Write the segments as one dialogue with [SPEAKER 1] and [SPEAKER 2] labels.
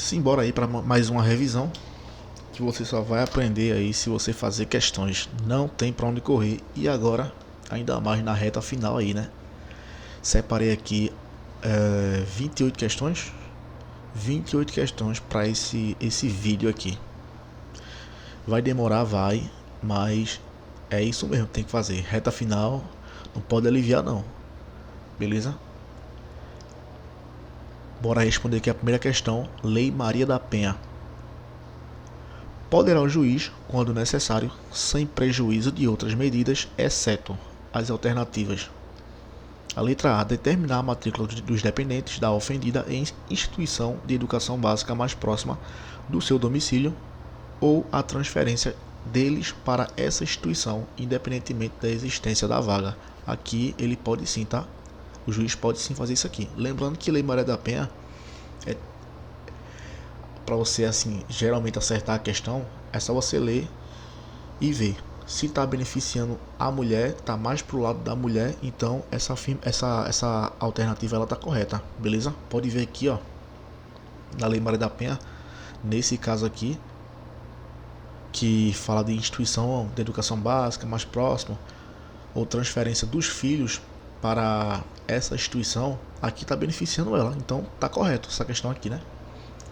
[SPEAKER 1] Simbora aí para mais uma revisão que você só vai aprender aí se você fazer questões. Não tem para onde correr. E agora, ainda mais na reta final aí, né? Separei aqui 28 questões. 28 questões para esse vídeo aqui. Vai demorar, vai, mas é isso mesmo, tem que fazer. Reta final, não pode aliviar não. Beleza? Bora responder aqui a primeira questão. Lei Maria da Penha. Poderá o juiz, quando necessário, sem prejuízo de outras medidas, exceto as alternativas. A letra A. Determinar a matrícula dos dependentes da ofendida em instituição de educação básica mais próxima do seu domicílio ou a transferência deles para essa instituição, independentemente da existência da vaga. Aqui ele pode sim, tá? O juiz pode sim fazer isso aqui. Lembrando que Lei Maria da Penha é para você assim geralmente acertar a questão, é só você ler e ver se está beneficiando a mulher, está mais pro lado da mulher, então essa alternativa ela tá correta, beleza? Pode ver aqui, ó, na Lei Maria da Penha, nesse caso aqui, que fala de instituição de educação básica mais próxima ou transferência dos filhos para essa instituição, aqui está beneficiando ela, então tá correto essa questão aqui, né?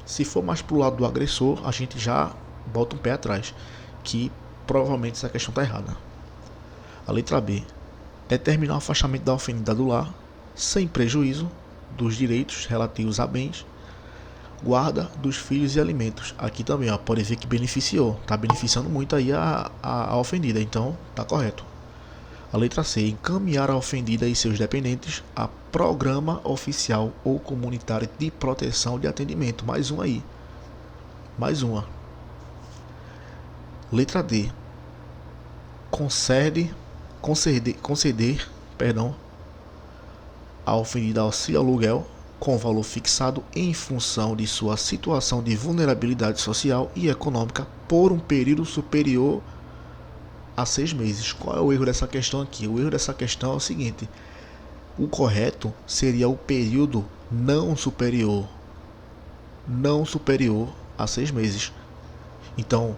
[SPEAKER 1] Se for mais pro lado do agressor, a gente já bota um pé atrás, que provavelmente essa questão está errada. A letra B. Determinar o afastamento da ofendida do lar, sem prejuízo dos direitos relativos a bens, guarda dos filhos e alimentos. Aqui também, ó, pode ver que beneficiou, está beneficiando muito aí a ofendida, então tá correto. A letra C. Encaminhar a ofendida e seus dependentes a programa oficial ou comunitário de proteção de atendimento. Mais um aí. Mais uma. Letra D. Conceder a ofendida auxílio aluguel com valor fixado em função de sua situação de vulnerabilidade social e econômica por um período superior a 6 meses. Qual é o erro dessa questão aqui? O erro dessa questão é o seguinte: o correto seria o período não superior a 6 meses. Então,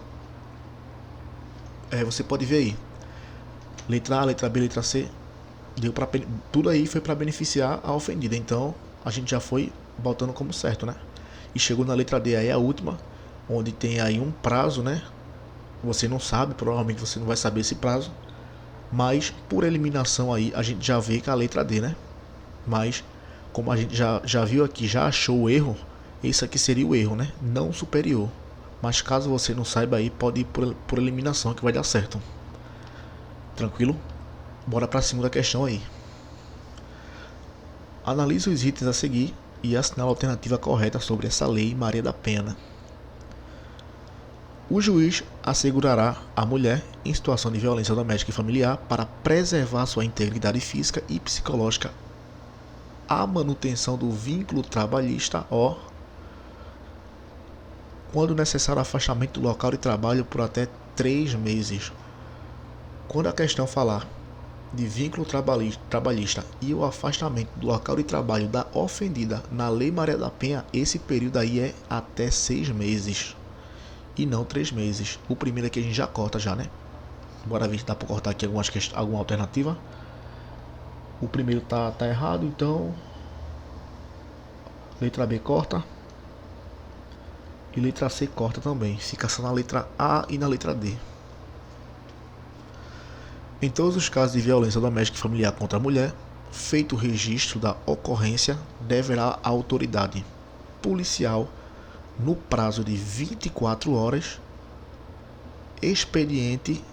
[SPEAKER 1] você pode ver aí, letra A, letra B, letra C, tudo aí foi para beneficiar a ofendida. Então, a gente já foi botando como certo, né? E chegou na letra D aí, a última, onde tem aí um prazo, né? Você não sabe, provavelmente você não vai saber esse prazo, mas por eliminação aí a gente já vê que a letra D, né? Mas como a gente já viu aqui, já achou o erro, esse aqui seria o erro, né? Não superior. Mas caso você não saiba aí, pode ir por eliminação que vai dar certo. Tranquilo? Bora para a segunda questão aí. Analise os itens a seguir e assinale a alternativa correta sobre essa lei Maria da Penha. O juiz assegurará a mulher em situação de violência doméstica e familiar para preservar sua integridade física e psicológica, a manutenção do vínculo trabalhista, quando necessário afastamento do local de trabalho por até 3 meses. Quando a questão falar de vínculo trabalhista e o afastamento do local de trabalho da ofendida na Lei Maria da Penha, esse período aí é até 6 meses. E não 3 meses. O primeiro aqui a gente já corta já, né? Bora ver se dá pra cortar aqui alguma alternativa. O primeiro tá errado, então letra B corta. E letra C corta também. Fica só na letra A e na letra D. Em todos os casos de violência doméstica e familiar contra a mulher, feito o registro da ocorrência, deverá a autoridade policial, no prazo de 24 horas, expediente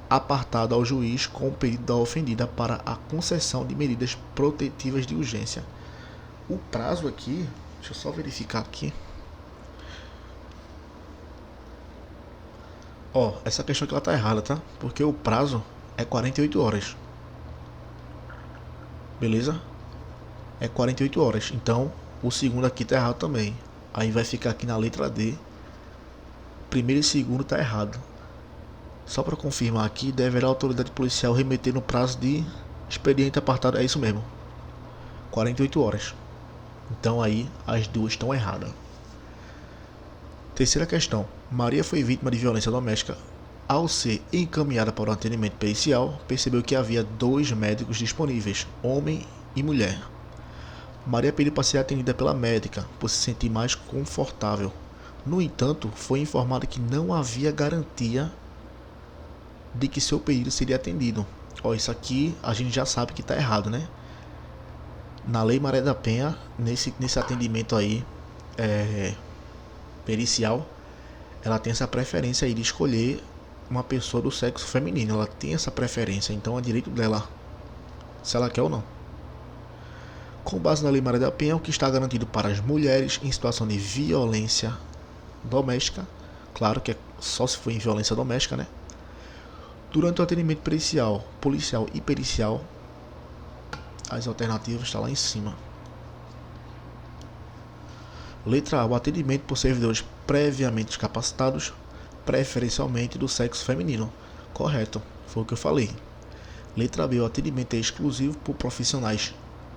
[SPEAKER 1] apartado ao juiz com o pedido da ofendida para a concessão de medidas protetivas de urgência. O prazo aqui, deixa eu só verificar aqui. Essa questão aqui ela tá errada, tá? Porque o prazo é 48 horas. Beleza? É 48 horas. Então, o segundo aqui tá errado também. Aí vai ficar aqui na letra D. Primeiro e segundo tá errado. Só para confirmar aqui, deverá a autoridade policial remeter no prazo de expediente apartado. É isso mesmo. 48 horas. Então aí as duas estão erradas. Terceira questão. Maria foi vítima de violência doméstica. Ao ser encaminhada para o atendimento pericial, percebeu que havia 2 médicos disponíveis, homem e mulher. Maria pediu para ser atendida pela médica, por se sentir mais confortável. No entanto, foi informada que não havia garantia de que seu pedido seria atendido. Isso aqui a gente já sabe que está errado, né? Na Lei Maria da Penha, nesse atendimento aí pericial, ela tem essa preferência aí de escolher uma pessoa do sexo feminino. Ela tem essa preferência, então é direito dela, se ela quer ou não. Com base na Lei Maria da Penha, o que está garantido para as mulheres em situação de violência doméstica, claro que é só se for em violência doméstica, né? Durante o atendimento pericial, policial e pericial, as alternativas estão lá em cima. Letra A. O atendimento por servidores previamente capacitados, preferencialmente do sexo feminino. Correto, foi o que eu falei. Letra B. O atendimento é exclusivo por profissionais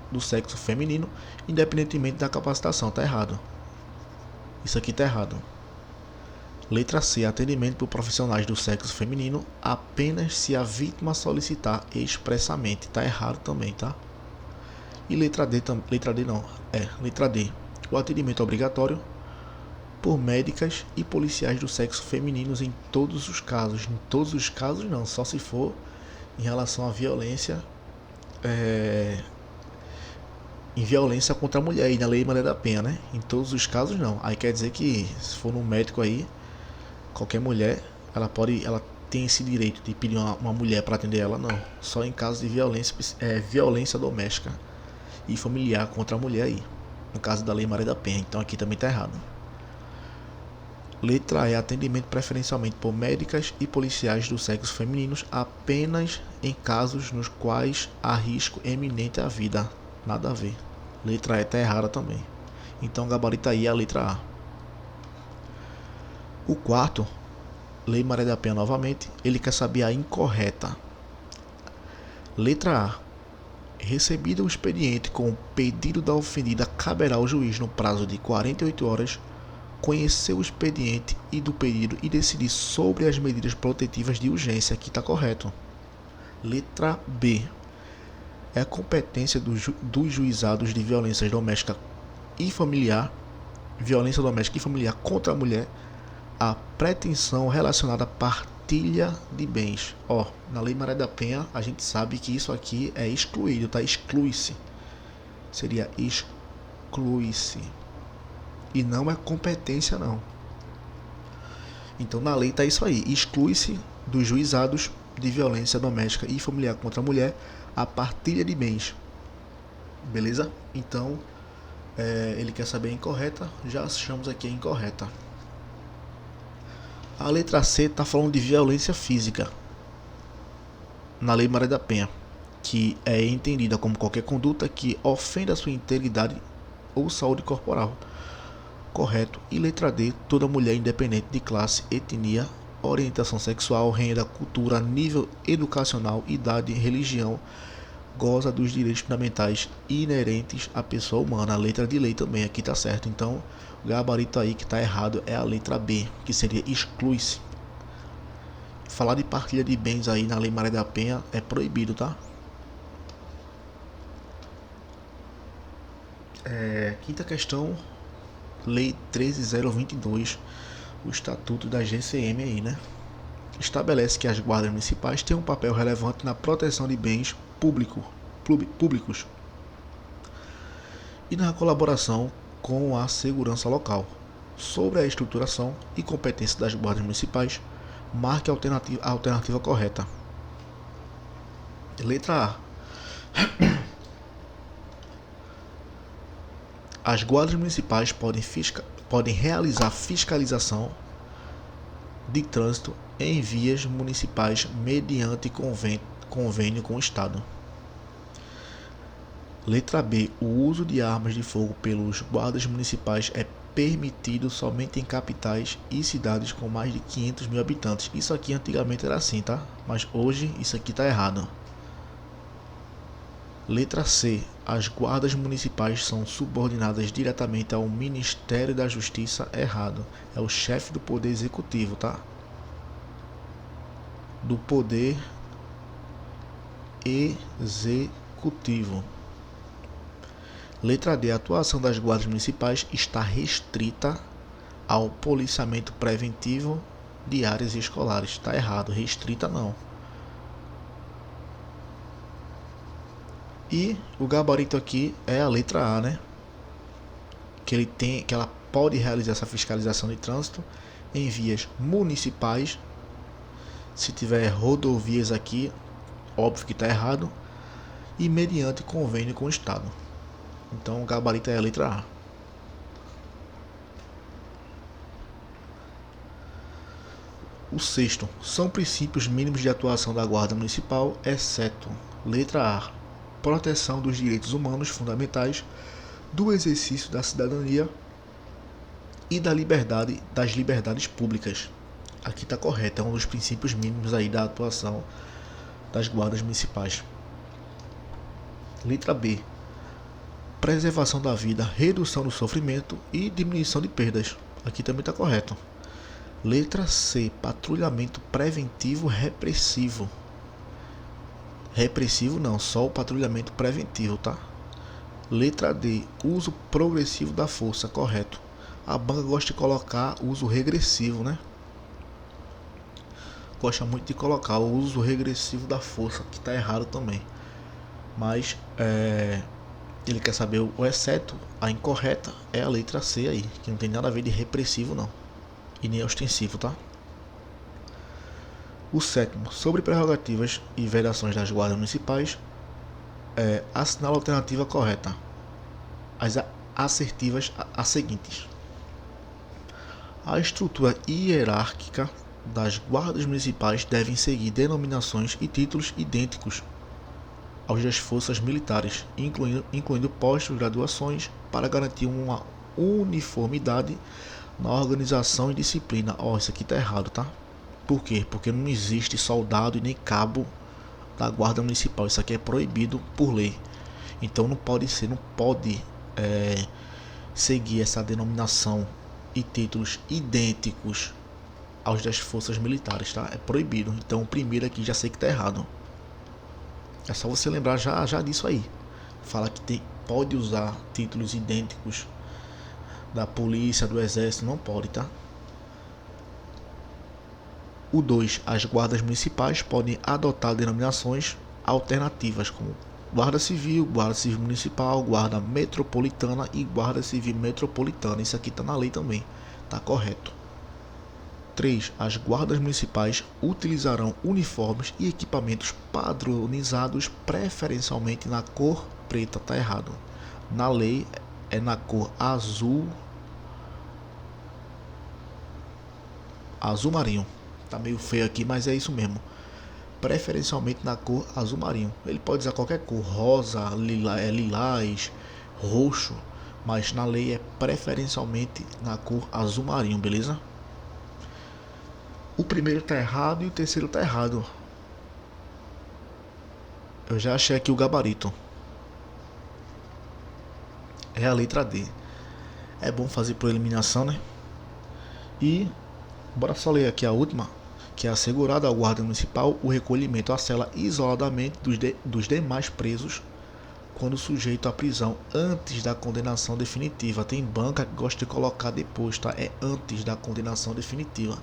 [SPEAKER 1] do sexo feminino, independentemente da capacitação. Está errado. Isso aqui está errado. Letra C. Atendimento por profissionais do sexo feminino apenas se a vítima solicitar expressamente. Está errado também, tá? E letra D. Letra D. O atendimento é obrigatório por médicas e policiais do sexo feminino em todos os casos. Em todos os casos não, só se for em relação à violência em violência contra a mulher, aí na Lei Maria da Penha, né? Em todos os casos não. Aí quer dizer que se for no médico aí, qualquer mulher, ela tem esse direito de pedir uma mulher para atender ela, não. Só em caso de violência doméstica e familiar contra a mulher aí, no caso da Lei Maria da Penha. Então aqui também está errado. Letra E. Atendimento preferencialmente por médicas e policiais do sexo feminino apenas em casos nos quais há risco eminente à vida. Nada a ver. Letra E está errada também. Então gabarita aí a letra A. O quarto, Lei Maria da Penha novamente, ele quer saber a incorreta. Letra A. Recebido o expediente com o pedido da ofendida, caberá ao juiz, no prazo de 48 horas, conhecer o expediente e do pedido e decidir sobre as medidas protetivas de urgência. Aqui está correto. Letra B. É a competência dos juizados de violência doméstica e familiar contra a mulher a pretensão relacionada à partilha de bens. Na Lei Maria da Penha, a gente sabe que isso aqui é excluído, tá? Exclui-se. Seria exclui-se. E não é competência, não. Então, na lei tá isso aí. Exclui-se dos juizados de violência doméstica e familiar contra a mulher a partilha de bens. Beleza? Então, ele quer saber a incorreta. Já achamos aqui a incorreta. A letra C está falando de violência física na Lei Maria da Penha, que é entendida como qualquer conduta que ofenda a sua integridade ou saúde corporal. Correto. E letra D. Toda mulher, independente de classe, etnia, orientação sexual, renda, cultura, nível educacional, idade, religião, goza dos direitos fundamentais inerentes à pessoa humana. A letra de lei também aqui está certo. Então, o gabarito aí que está errado é a letra B, que seria exclui-se. Falar de partilha de bens aí na Lei Maria da Penha é proibido, tá? Quinta questão, Lei 13.022, o Estatuto da GCM aí, né? Estabelece que as guardas municipais têm um papel relevante na proteção de bens públicos e na colaboração com a segurança local. Sobre a estruturação e competência das guardas municipais, marque a alternativa correta. Letra A. As guardas municipais podem realizar fiscalização de trânsito em vias municipais mediante convênio com o Estado. Letra B. O uso de armas de fogo pelos guardas municipais é permitido somente em capitais e cidades com mais de 500 mil habitantes. Isso aqui antigamente era assim, tá? Mas hoje isso aqui tá errado. Letra C. As guardas municipais são subordinadas diretamente ao Ministério da Justiça. Errado. É o chefe do Poder Executivo, tá? Do Poder Executivo. Letra D. A atuação das guardas municipais está restrita ao policiamento preventivo de áreas escolares. Está errado. Restrita não. E o gabarito aqui é a letra A, né? Que ela pode realizar essa fiscalização de trânsito em vias municipais. Se tiver rodovias aqui, óbvio que está errado. E mediante convênio com o Estado. Então o gabarito é a letra A. O sexto. São princípios mínimos de atuação da Guarda Municipal, exceto letra A. Proteção dos direitos humanos fundamentais, do exercício da cidadania e das liberdades públicas. Aqui está correto, é um dos princípios mínimos aí da atuação das guardas municipais. Letra B. Preservação da vida, redução do sofrimento e diminuição de perdas. Aqui também está correto. Letra C. Patrulhamento preventivo repressivo. Repressivo não, só o patrulhamento preventivo, tá? Letra D. Uso progressivo da força, correto. A banca gosta de colocar uso regressivo, né? Gosta muito de colocar o uso regressivo da força, que tá errado também. Mas ele quer saber o exceto, a incorreta é a letra C aí, que não tem nada a ver de repressivo não. E nem ostensivo, tá? O sétimo, sobre prerrogativas e vedações das guardas municipais, assinala a alternativa correta. As assertivas as seguintes. A estrutura hierárquica das guardas municipais devem seguir denominações e títulos idênticos aos das forças militares, incluindo postos, graduações, para garantir uma uniformidade na organização e disciplina. Isso aqui tá errado, tá? Por quê? Porque não existe soldado e nem cabo da guarda municipal. Isso aqui é proibido por lei. Então não pode seguir essa denominação e títulos idênticos aos das forças militares, tá? É proibido. Então o primeiro aqui já sei que tá errado. É só você lembrar já disso aí. Fala que pode usar títulos idênticos da polícia, do exército, não pode, tá? O 2. As guardas municipais podem adotar denominações alternativas como Guarda Civil Municipal, Guarda Metropolitana e Guarda Civil Metropolitana. Isso aqui está na lei também, está correto. 3. As guardas municipais utilizarão uniformes e equipamentos padronizados, preferencialmente na cor preta. Está errado. Na lei é na cor azul marinho. Tá meio feio aqui, mas é isso mesmo. Preferencialmente na cor azul marinho. Ele pode usar qualquer cor, rosa, lilás, roxo, mas na lei é preferencialmente na cor azul marinho, beleza? O primeiro tá errado e o terceiro tá errado. Eu já achei aqui o gabarito. É a letra D. É bom fazer por eliminação, né? E bora só ler aqui a última, que é assegurado ao guarda municipal o recolhimento à cela isoladamente dos demais presos quando sujeito à prisão antes da condenação definitiva. Tem banca que gosta de colocar depois, tá? É antes da condenação definitiva.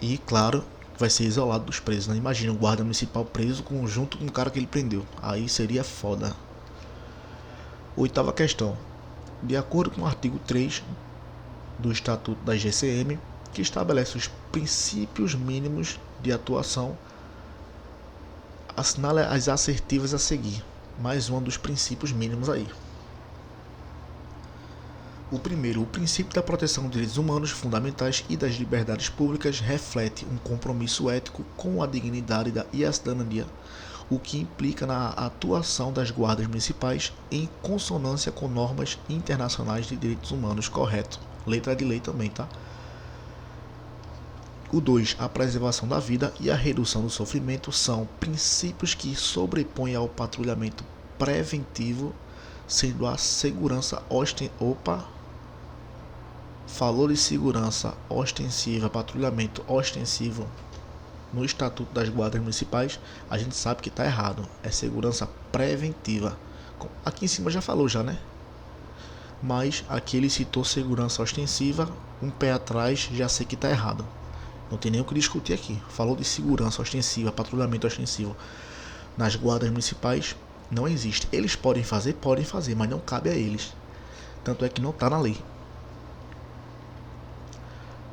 [SPEAKER 1] E claro, vai ser isolado dos presos, né? Imagina o guarda municipal preso junto com o cara que ele prendeu. Aí seria foda. Oitava questão. De acordo com o artigo 3 do Estatuto da GCM, que estabelece os princípios mínimos de atuação, assinale as assertivas a seguir. Mais um dos princípios mínimos aí. O primeiro, o princípio da proteção dos direitos humanos fundamentais e das liberdades públicas reflete um compromisso ético com a dignidade e a cidadania, o que implica na atuação das guardas municipais em consonância com normas internacionais de direitos humanos. Correto. Letra de lei também, tá? O 2, a preservação da vida e a redução do sofrimento são princípios que sobrepõem ao patrulhamento preventivo, sendo a segurança falou de segurança ostensiva, patrulhamento ostensivo no Estatuto das Guardas Municipais, a gente sabe que está errado. É segurança preventiva. Aqui em cima já falou já, né? Mas aqui ele citou segurança ostensiva, um pé atrás, já sei que está errado. Não tem nem o que discutir aqui. Falou de segurança ostensiva, patrulhamento ostensivo nas guardas municipais, não existe. Eles podem fazer, mas não cabe a eles. Tanto é que não está na lei.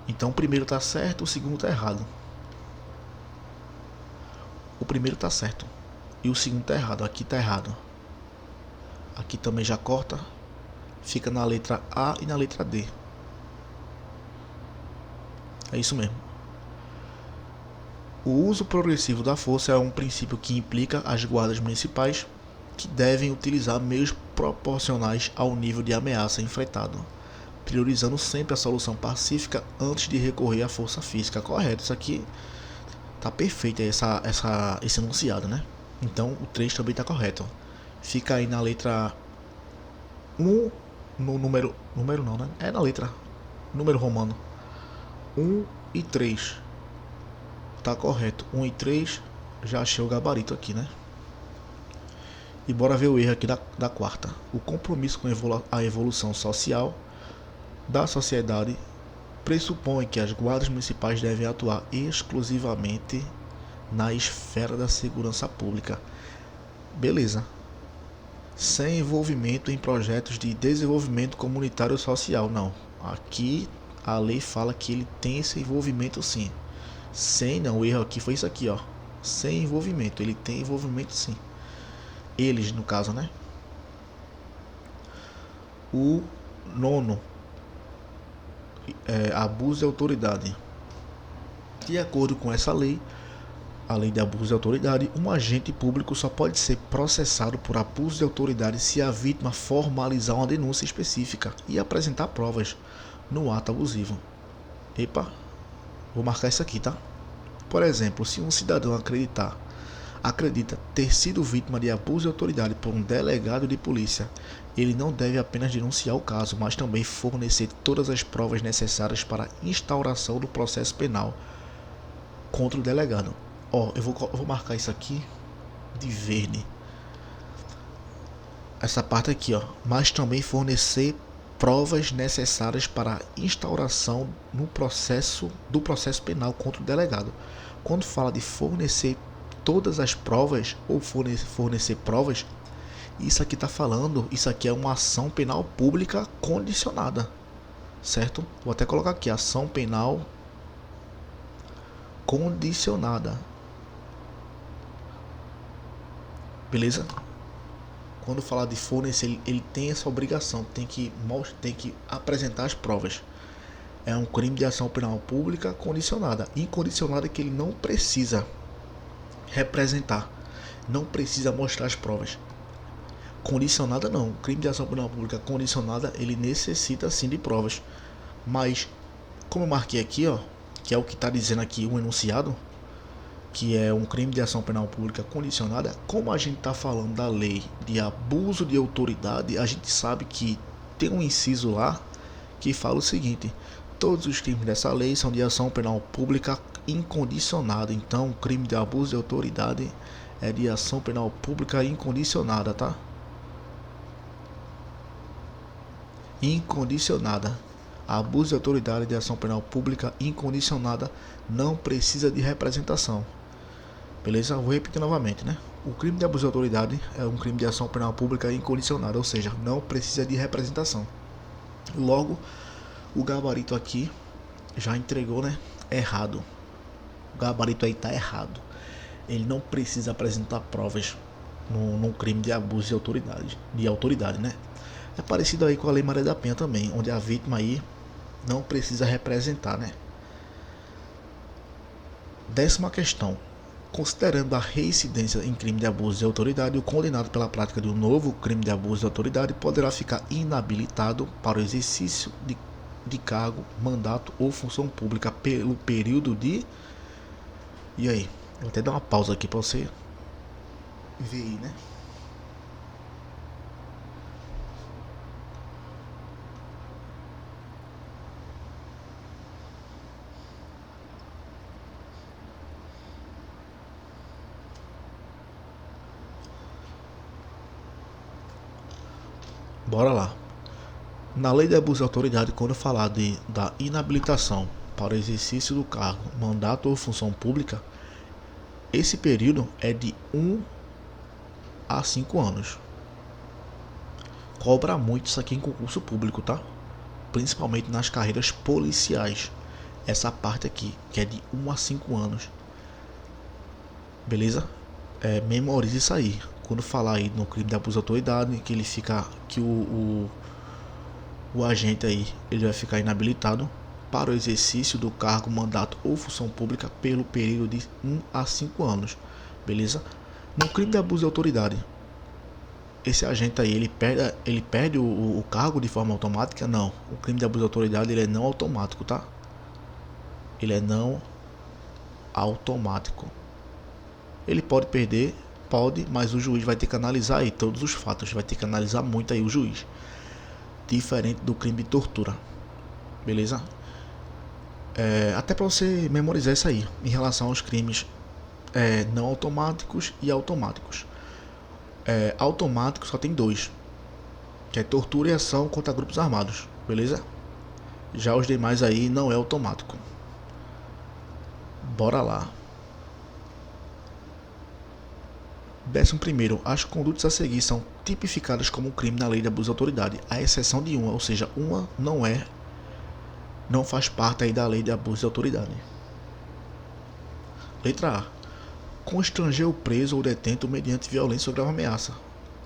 [SPEAKER 1] Então o primeiro está certo, o segundo está errado. O primeiro está certo e o segundo está errado. Aqui está errado. Aqui também já corta. Fica na letra A e na letra D. É isso mesmo. O uso progressivo da força é um princípio que implica as guardas municipais que devem utilizar meios proporcionais ao nível de ameaça enfrentado, priorizando sempre a solução pacífica antes de recorrer à força física. Correto, isso aqui tá perfeito, esse enunciado, né? Então o 3 também está correto. Fica aí na letra 1, no número não, né? É na letra número romano 1 e 3. Tá correto. 1 e 3. Já achei o gabarito aqui, né? E bora ver o erro aqui da quarta. O compromisso com a evolução social da sociedade pressupõe que as guardas municipais devem atuar exclusivamente na esfera da segurança pública. Beleza. Sem envolvimento em projetos de desenvolvimento comunitário social. Não. Aqui a lei fala que ele tem esse envolvimento sim. Sem não, o erro aqui foi isso aqui, ó. Sem envolvimento, ele tem envolvimento sim. Eles, no caso, né? O 9, abuso de autoridade. De acordo com essa lei, a lei de abuso de autoridade, um agente público só pode ser processado por abuso de autoridade se a vítima formalizar uma denúncia específica e apresentar provas no ato abusivo. Epa, vou marcar isso aqui, tá? Por exemplo, se um cidadão acredita ter sido vítima de abuso de autoridade por um delegado de polícia, ele não deve apenas denunciar o caso, mas também fornecer todas as provas necessárias para a instauração do processo penal contra o delegado. Ó, eu vou marcar isso aqui de verde. Essa parte aqui, ó. Mas também fornecer provas necessárias para a instauração do processo penal contra o delegado. Quando fala de fornecer todas as provas ou fornecer provas, isso aqui está falando, isso aqui é uma ação penal pública condicionada, certo? Vou até colocar aqui, ação penal condicionada. Beleza? Quando fala de fornecer, ele tem essa obrigação, tem que apresentar as provas. É um crime de ação penal pública condicionada. Incondicionada é que ele não precisa representar, não precisa mostrar as provas. Condicionada não, crime de ação penal pública condicionada, ele necessita sim de provas. Mas, como eu marquei aqui, ó, que é o que está dizendo aqui o enunciado, que é um crime de ação penal pública condicionada, como a gente está falando da lei de abuso de autoridade, a gente sabe que tem um inciso lá que fala o seguinte: todos os crimes dessa lei são de ação penal pública incondicionada. Então, o crime de abuso de autoridade é de ação penal pública incondicionada, tá? Incondicionada. Abuso de autoridade de ação penal pública incondicionada não precisa de representação. Beleza? Vou repetir novamente, né? O crime de abuso de autoridade é um crime de ação penal pública incondicionada, ou seja, não precisa de representação. Logo, o gabarito aqui já entregou, né? Errado. O gabarito aí tá errado. Ele não precisa apresentar provas num crime de abuso de autoridade, né? É parecido aí com a Lei Maria da Penha também, onde a vítima aí não precisa representar, né? 10ª questão. Considerando a reincidência em crime de abuso de autoridade, o condenado pela prática de um novo crime de abuso de autoridade poderá ficar inabilitado para o exercício de cargo, mandato ou função pública pelo período de... E aí? Vou até dar uma pausa aqui para você ver aí, né? Bora lá. Na lei de abuso de autoridade, quando eu falar da inabilitação para o exercício do cargo, mandato ou função pública, esse período é de 1 a 5 anos. Cobra muito isso aqui em concurso público, tá? Principalmente nas carreiras policiais. Essa parte aqui, que é de 1 a 5 anos. Beleza? Memorize isso aí. Quando falar aí no crime de abuso de autoridade, que ele fica... que o agente aí, ele vai ficar inabilitado para o exercício do cargo, mandato ou função pública pelo período de 1 a 5 anos. Beleza? No crime de abuso de autoridade, esse agente aí, ele perde o cargo de forma automática? Não. O crime de abuso de autoridade, ele é não automático, tá? Ele é não automático. Ele pode perder, pode, mas o juiz vai ter que analisar aí todos os fatos, vai ter que analisar muito aí o juiz. Diferente do crime de tortura. Beleza? Até para você memorizar isso aí, em relação aos crimes não automáticos e automáticos. Automático só tem dois, que é tortura e ação contra grupos armados, beleza? Já os demais aí não é automático. Bora lá. 11º, as condutas a seguir são tipificadas como crime na lei de abuso de autoridade, à exceção de uma, ou seja, uma não faz parte aí da lei de abuso de autoridade. Letra A. Constranger o preso ou detento mediante violência ou grave ameaça,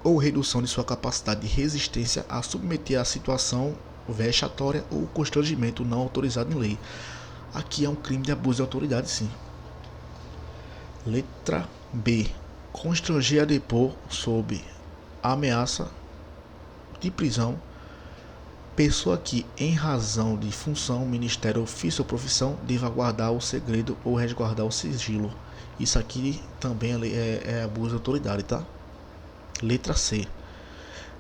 [SPEAKER 1] ou redução de sua capacidade de resistência a submeter a situação vexatória ou constrangimento não autorizado em lei. Aqui é um crime de abuso de autoridade, sim. Letra B. Constranger a depor sob ameaça de prisão pessoa que, em razão de função, ministério, ofício ou profissão, deva guardar o segredo ou resguardar o sigilo. Isso aqui também é abuso de autoridade, tá? Letra C.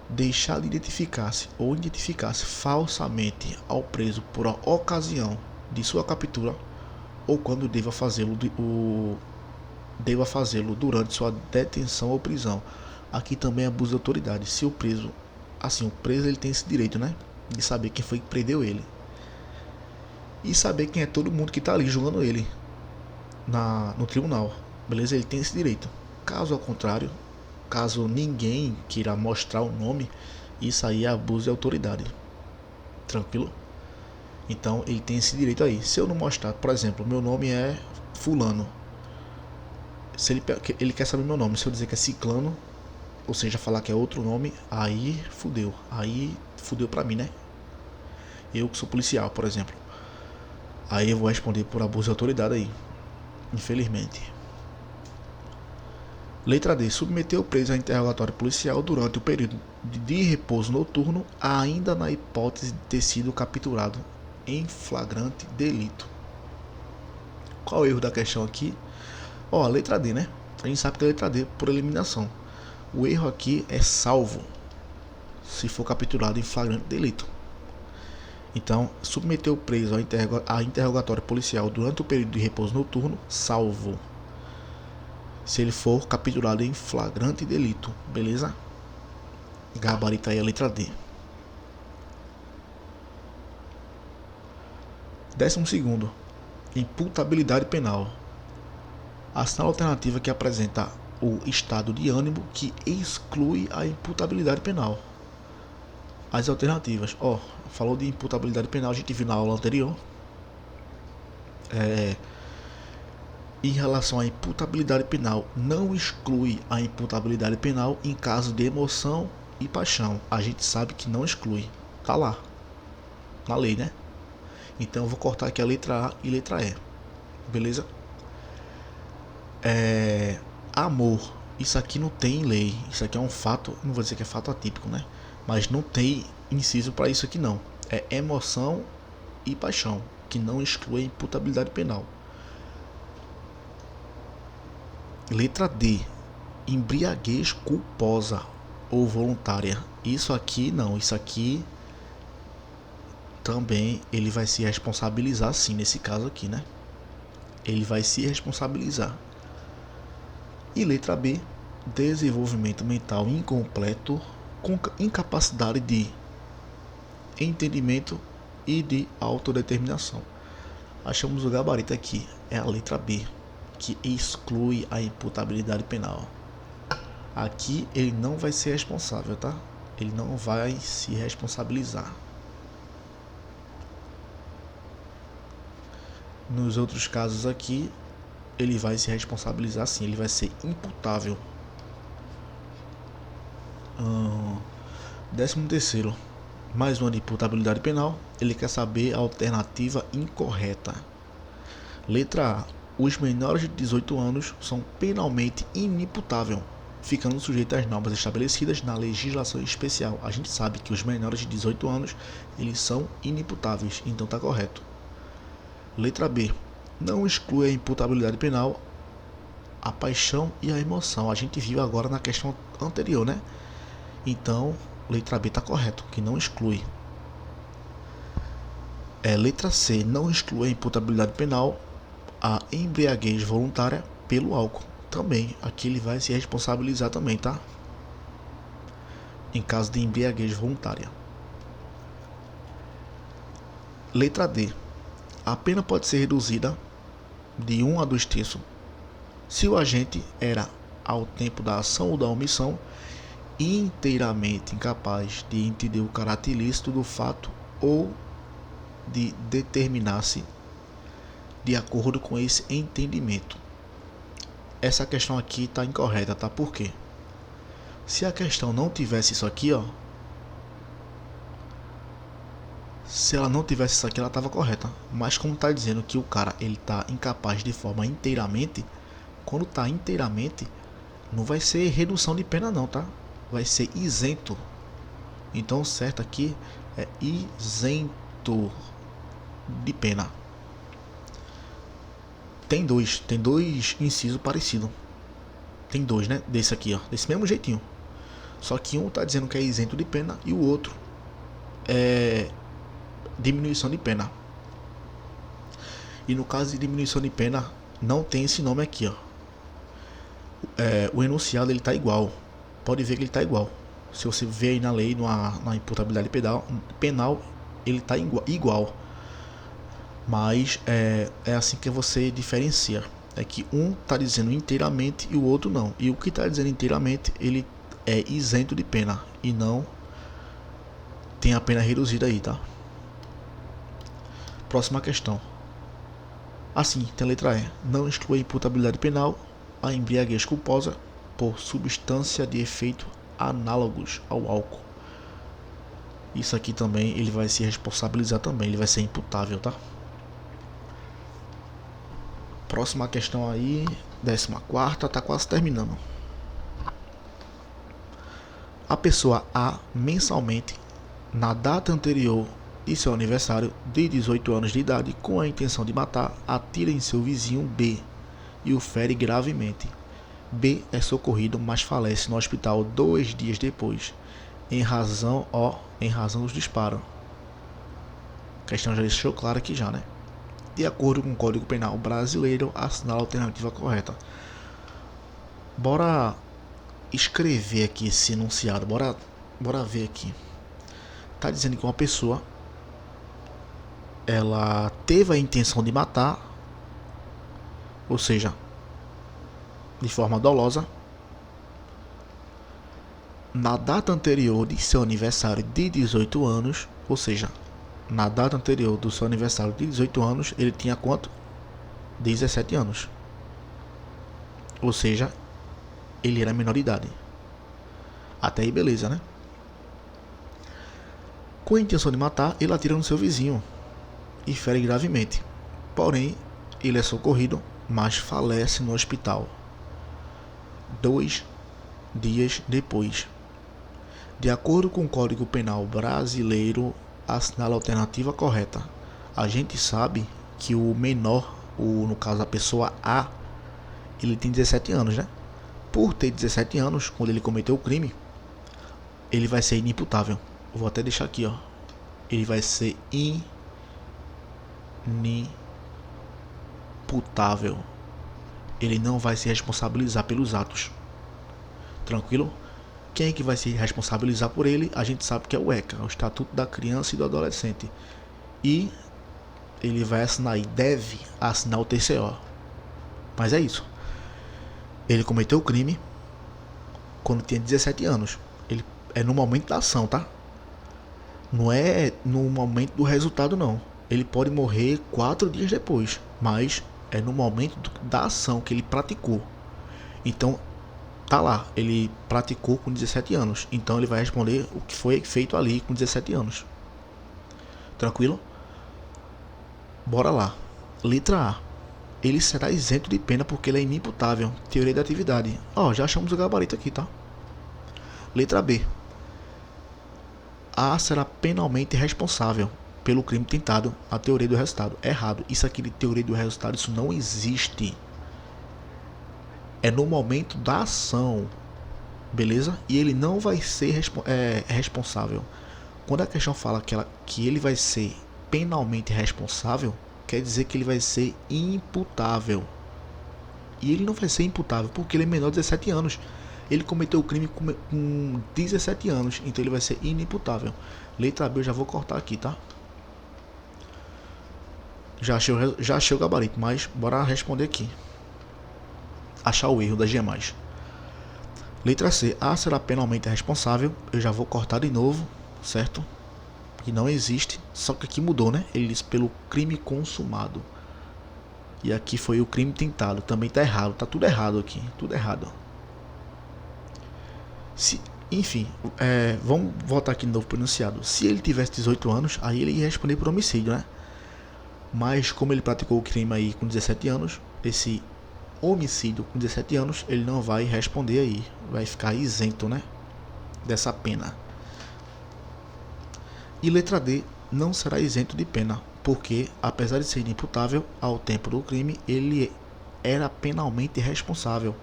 [SPEAKER 1] Deixar de identificar-se ou identificar-se falsamente ao preso por ocasião de sua captura ou quando deva fazê-lo durante sua detenção ou prisão. Aqui também é abuso de autoridade. Se o preso, o preso ele tem esse direito, né, de saber quem foi que prendeu ele e saber quem é todo mundo que está ali julgando ele no tribunal, beleza? Ele tem esse direito. Caso ao contrário, caso ninguém queira mostrar o nome, isso aí é abuso de autoridade. Tranquilo? Então ele tem esse direito aí. Se eu não mostrar, por exemplo, meu nome é fulano, se ele quer saber meu nome, se eu dizer que é ciclano, ou seja, falar que é outro nome, aí fudeu pra mim, né? Eu que sou policial, por exemplo, aí eu vou responder por abuso de autoridade aí, infelizmente. Letra D. Submeter o preso a interrogatório policial durante o período de repouso noturno, ainda na hipótese de ter sido capturado em flagrante delito. Qual é o erro da questão aqui? A letra D, né? A gente sabe que é a letra D por eliminação. O erro aqui é salvo se for capturado em flagrante delito. Então, submeter o preso a interrogatório policial durante o período de repouso noturno, salvo se ele for capturado em flagrante delito, beleza? Gabarita aí a letra D. 12º, imputabilidade penal. Assinala a alternativa que apresenta o estado de ânimo que exclui a imputabilidade penal. As alternativas, falou de imputabilidade penal, a gente viu na aula anterior. Em relação à imputabilidade penal, não exclui a imputabilidade penal em caso de emoção e paixão. A gente sabe que não exclui, tá lá na lei, né? Então eu vou cortar aqui a letra A e letra E, beleza? Amor, isso aqui não tem lei, isso aqui é um fato, não vou dizer que é fato atípico, né? Mas não tem inciso para isso aqui não. É emoção e paixão, que não exclui a imputabilidade penal. Letra D. Embriaguez culposa ou voluntária. Isso aqui não, isso aqui também ele vai se responsabilizar sim, nesse caso aqui, né? Ele vai se responsabilizar. E letra B. Desenvolvimento mental incompleto com incapacidade de entendimento e de autodeterminação. Achamos o gabarito aqui, é a letra B, que exclui a imputabilidade penal. Aqui ele não vai ser responsável, tá? Ele não vai se responsabilizar. Nos outros casos aqui, ele vai se responsabilizar sim, ele vai ser imputável. 13º, mais uma de imputabilidade penal. Ele quer saber a alternativa incorreta. Letra A. Os menores de 18 anos são penalmente inimputáveis, ficando sujeitos às normas estabelecidas na legislação especial. A gente sabe que os menores de 18 anos eles são inimputáveis, então está correto. Letra B. Não exclui a imputabilidade penal a paixão e a emoção. A gente viu agora na questão anterior, né? Então, letra B está correto, que não exclui. Letra C. Não exclui a imputabilidade penal a embriaguez voluntária pelo álcool. Também, aqui ele vai se responsabilizar também, tá? Em caso de embriaguez voluntária. Letra D. A pena pode ser reduzida de 1 a 2 terços se o agente era, ao tempo da ação ou da omissão, inteiramente incapaz de entender o caráter ilícito do fato ou de determinar-se de acordo com esse entendimento. Essa questão aqui está incorreta, tá? Por quê? Se a questão não tivesse isso aqui, ó, se ela não tivesse isso aqui, ela estava correta. Mas como está dizendo que o cara ele está incapaz de forma inteiramente, quando está inteiramente, não vai ser redução de pena não, tá? Vai ser isento. Então o certo aqui é isento de pena. Tem dois incisos parecidos. Tem dois, né? Desse aqui, ó, desse mesmo jeitinho. Só que um tá dizendo que é isento de pena e o outro é diminuição de pena. E no caso de diminuição de pena, não tem esse nome aqui, ó. O enunciado ele tá igual. Pode ver que ele tá igual. Se você ver aí na lei, na imputabilidade penal, ele tá igual. Mas é assim que você diferencia. É que um tá dizendo inteiramente e o outro não. E o que tá dizendo inteiramente, ele é isento de pena e não tem a pena reduzida aí, tá? Próxima questão. Assim, tem a letra E. Não exclui a imputabilidade penal a embriaguez culposa por substância de efeito análogos ao álcool. Isso aqui também ele vai se responsabilizar também, ele vai ser imputável, tá? Próxima questão aí, 14ª, tá quase terminando. A pessoa A, mensalmente, na data anterior de seu aniversário de 18 anos de idade, com a intenção de matar, atira em seu vizinho B e o fere gravemente. B é socorrido, mas falece no hospital 2 dias depois, em razão dos disparos. A questão já deixou claro aqui já, né? De acordo com o Código Penal brasileiro, assinala a alternativa correta. Bora escrever aqui esse enunciado, bora ver aqui. Tá dizendo que uma pessoa ela teve a intenção de matar, ou seja, de forma dolosa, na data anterior de seu aniversário de 18 anos, ou seja, na data anterior do seu aniversário de 18 anos, ele tinha quanto? 17 anos. Ou seja, ele era menor de idade. Até aí beleza, né? Com a intenção de matar, ele atira no seu vizinho e fere gravemente. Porém, ele é socorrido, mas falece no hospital 2 dias depois. De acordo com o Código Penal brasileiro, assinala a alternativa correta. a gente sabe que o menor, no caso a pessoa A, ele tem 17 anos, né? Por ter 17 anos, quando ele cometeu o crime, ele vai ser inimputável. Vou até deixar aqui, ó. Ele vai ser inimputável. Ele não vai se responsabilizar pelos atos. Tranquilo? Quem é que vai se responsabilizar por ele? A gente sabe que é o ECA, o Estatuto da Criança e do Adolescente. E ele vai assinar e deve assinar o TCO. Mas é isso. Ele cometeu o crime quando tinha 17 anos. Ele é no momento da ação, tá? Não é no momento do resultado, não. Ele pode morrer 4 dias depois, mas é no momento da ação que ele praticou. Então, tá lá, ele praticou com 17 anos. Então ele vai responder o que foi feito ali com 17 anos. Tranquilo? Bora lá. Letra A. Ele será isento de pena porque ele é inimputável. Teoria da atividade. Ó, já achamos o gabarito aqui, tá? Letra B. A será penalmente responsável pelo crime tentado. A teoria do resultado. Errado. Isso aqui de teoria do resultado, isso não existe. É no momento da ação. Beleza? E ele não vai ser responsável. Quando a questão fala que ele vai ser penalmente responsável, quer dizer que ele vai ser imputável. E ele não vai ser imputável porque ele é menor de 17 anos. Ele cometeu o crime com 17 anos, então ele vai ser inimputável. Letra B eu já vou cortar aqui, tá? Já achei o gabarito, mas bora responder aqui. Achar o erro das demais. Letra C. A será penalmente responsável. Eu já vou cortar de novo, certo? Que não existe, só que aqui mudou, né? Ele diz pelo crime consumado. E aqui foi o crime tentado. Também tá errado, tá tudo errado aqui, tudo errado. Enfim, vamos voltar aqui de novo para o enunciado. Se ele tivesse 18 anos, aí ele ia responder por homicídio, né? Mas como ele praticou o crime aí com 17 anos, esse homicídio com 17 anos, ele não vai responder aí. Vai ficar isento, né? Dessa pena. E letra D, não será isento de pena, porque, apesar de ser inimputável ao tempo do crime, ele era penalmente responsável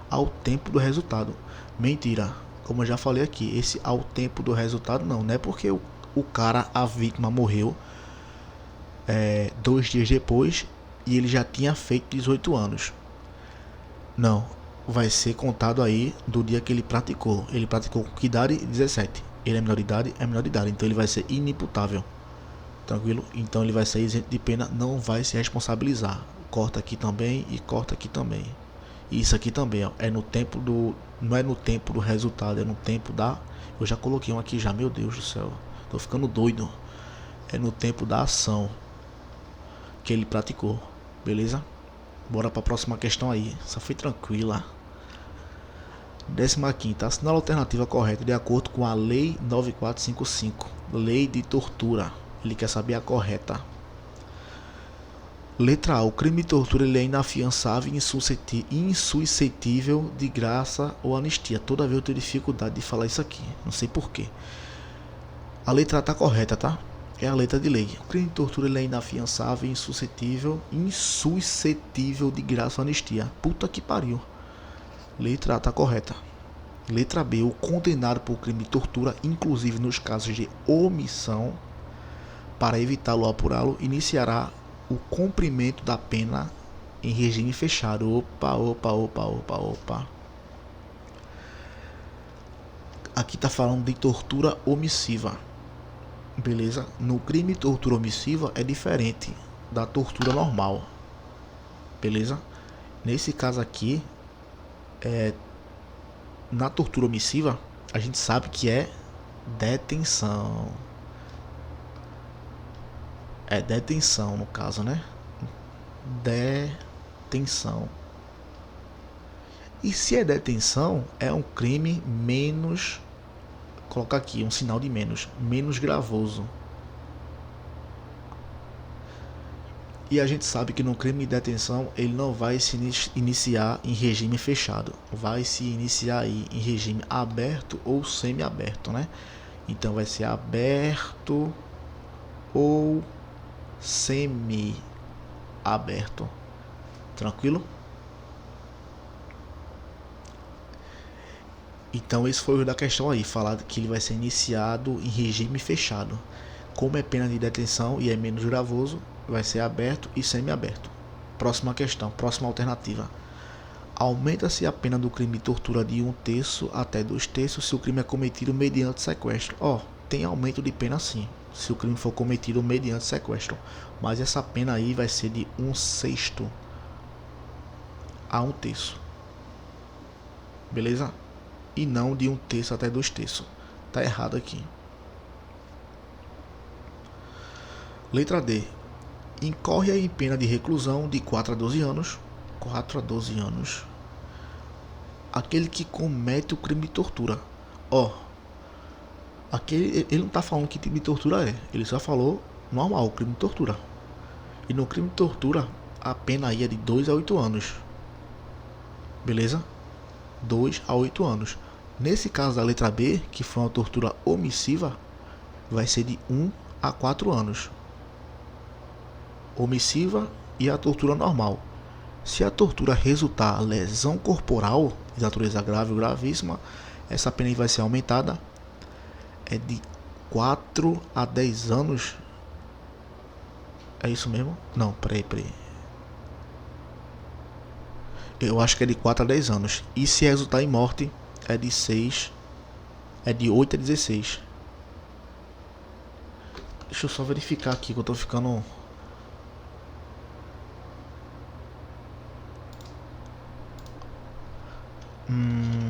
[SPEAKER 1] ao tempo do resultado. Mentira, como eu já falei aqui, esse ao tempo do resultado não é porque o cara, a vítima, morreu 2 dias depois e ele já tinha feito 18 anos. Não, vai ser contado aí do dia que ele praticou. Ele praticou com que idade? 17. Ele é menor de idade? É menor de idade, então ele vai ser inimputável. Tranquilo? Então ele vai ser isento de pena, não vai se responsabilizar. Corta aqui também e corta aqui também. E isso aqui também, ó, é no tempo do... Não é no tempo do resultado, é no tempo da... Eu já coloquei um aqui já, meu Deus do céu. Tô ficando doido. É no tempo da ação que ele praticou. Beleza? Bora pra próxima questão aí. Essa foi tranquila. 15ª. Assinala a alternativa correta de acordo com a Lei 9455. Lei de tortura. Ele quer saber a correta. Letra A. O crime de tortura ele é inafiançável e insuscetível de graça ou anistia. Toda vez eu tenho dificuldade de falar isso aqui. Não sei porquê. A letra A tá correta, tá? É a letra de lei. O crime de tortura ele é inafiançável e insuscetível de graça ou anistia. Puta que pariu. Letra A tá correta. Letra B. O condenado por crime de tortura, inclusive nos casos de omissão, para evitá-lo ou apurá-lo, iniciará o cumprimento da pena em regime fechado. Opa. Aqui tá falando de tortura omissiva. Beleza? No crime de tortura omissiva é diferente da tortura normal. Beleza? Nesse caso aqui, na tortura omissiva, a gente sabe que é detenção. É detenção no caso, né? Detenção. E se é detenção, é um crime menos... Colocar aqui um sinal de menos gravoso. E a gente sabe que no crime de detenção ele não vai se iniciar em regime fechado, vai se iniciar aí em regime aberto ou semi-aberto, né? Então vai ser aberto ou semi-aberto. Tranquilo? Então esse foi o da questão aí, falar que ele vai ser iniciado em regime fechado. Como é pena de detenção e é menos gravoso, vai ser aberto e semi-aberto. Próxima questão, próxima alternativa. Aumenta-se a pena do crime de tortura de 1/3 até 2/3 se o crime é cometido mediante sequestro. Tem aumento de pena sim, se o crime for cometido mediante sequestro. Mas essa pena aí vai ser de 1/6 a 1/3. Beleza? E não de 1/3 até 2/3. Tá errado aqui. Letra D. Incorre em pena de reclusão de 4 a 12 anos. 4 a 12 anos. Aquele que comete o crime de tortura. Ele não tá falando que tipo de tortura é. Ele só falou normal, o crime de tortura. E no crime de tortura, a pena aí é de 2 a 8 anos. Beleza? 2 a 8 anos. Nesse caso da letra B, que foi uma tortura omissiva, vai ser de 1 a 4 anos. Omissiva e a tortura normal. Se a tortura resultar lesão corporal de natureza grave ou gravíssima, essa pena vai ser aumentada. É de 4 a 10 anos. É isso mesmo? Não, peraí. Eu acho que é de 4 a 10 anos. E se resultar em morte, é de 8 a 16. Deixa eu só verificar aqui que eu tô ficando... Hum...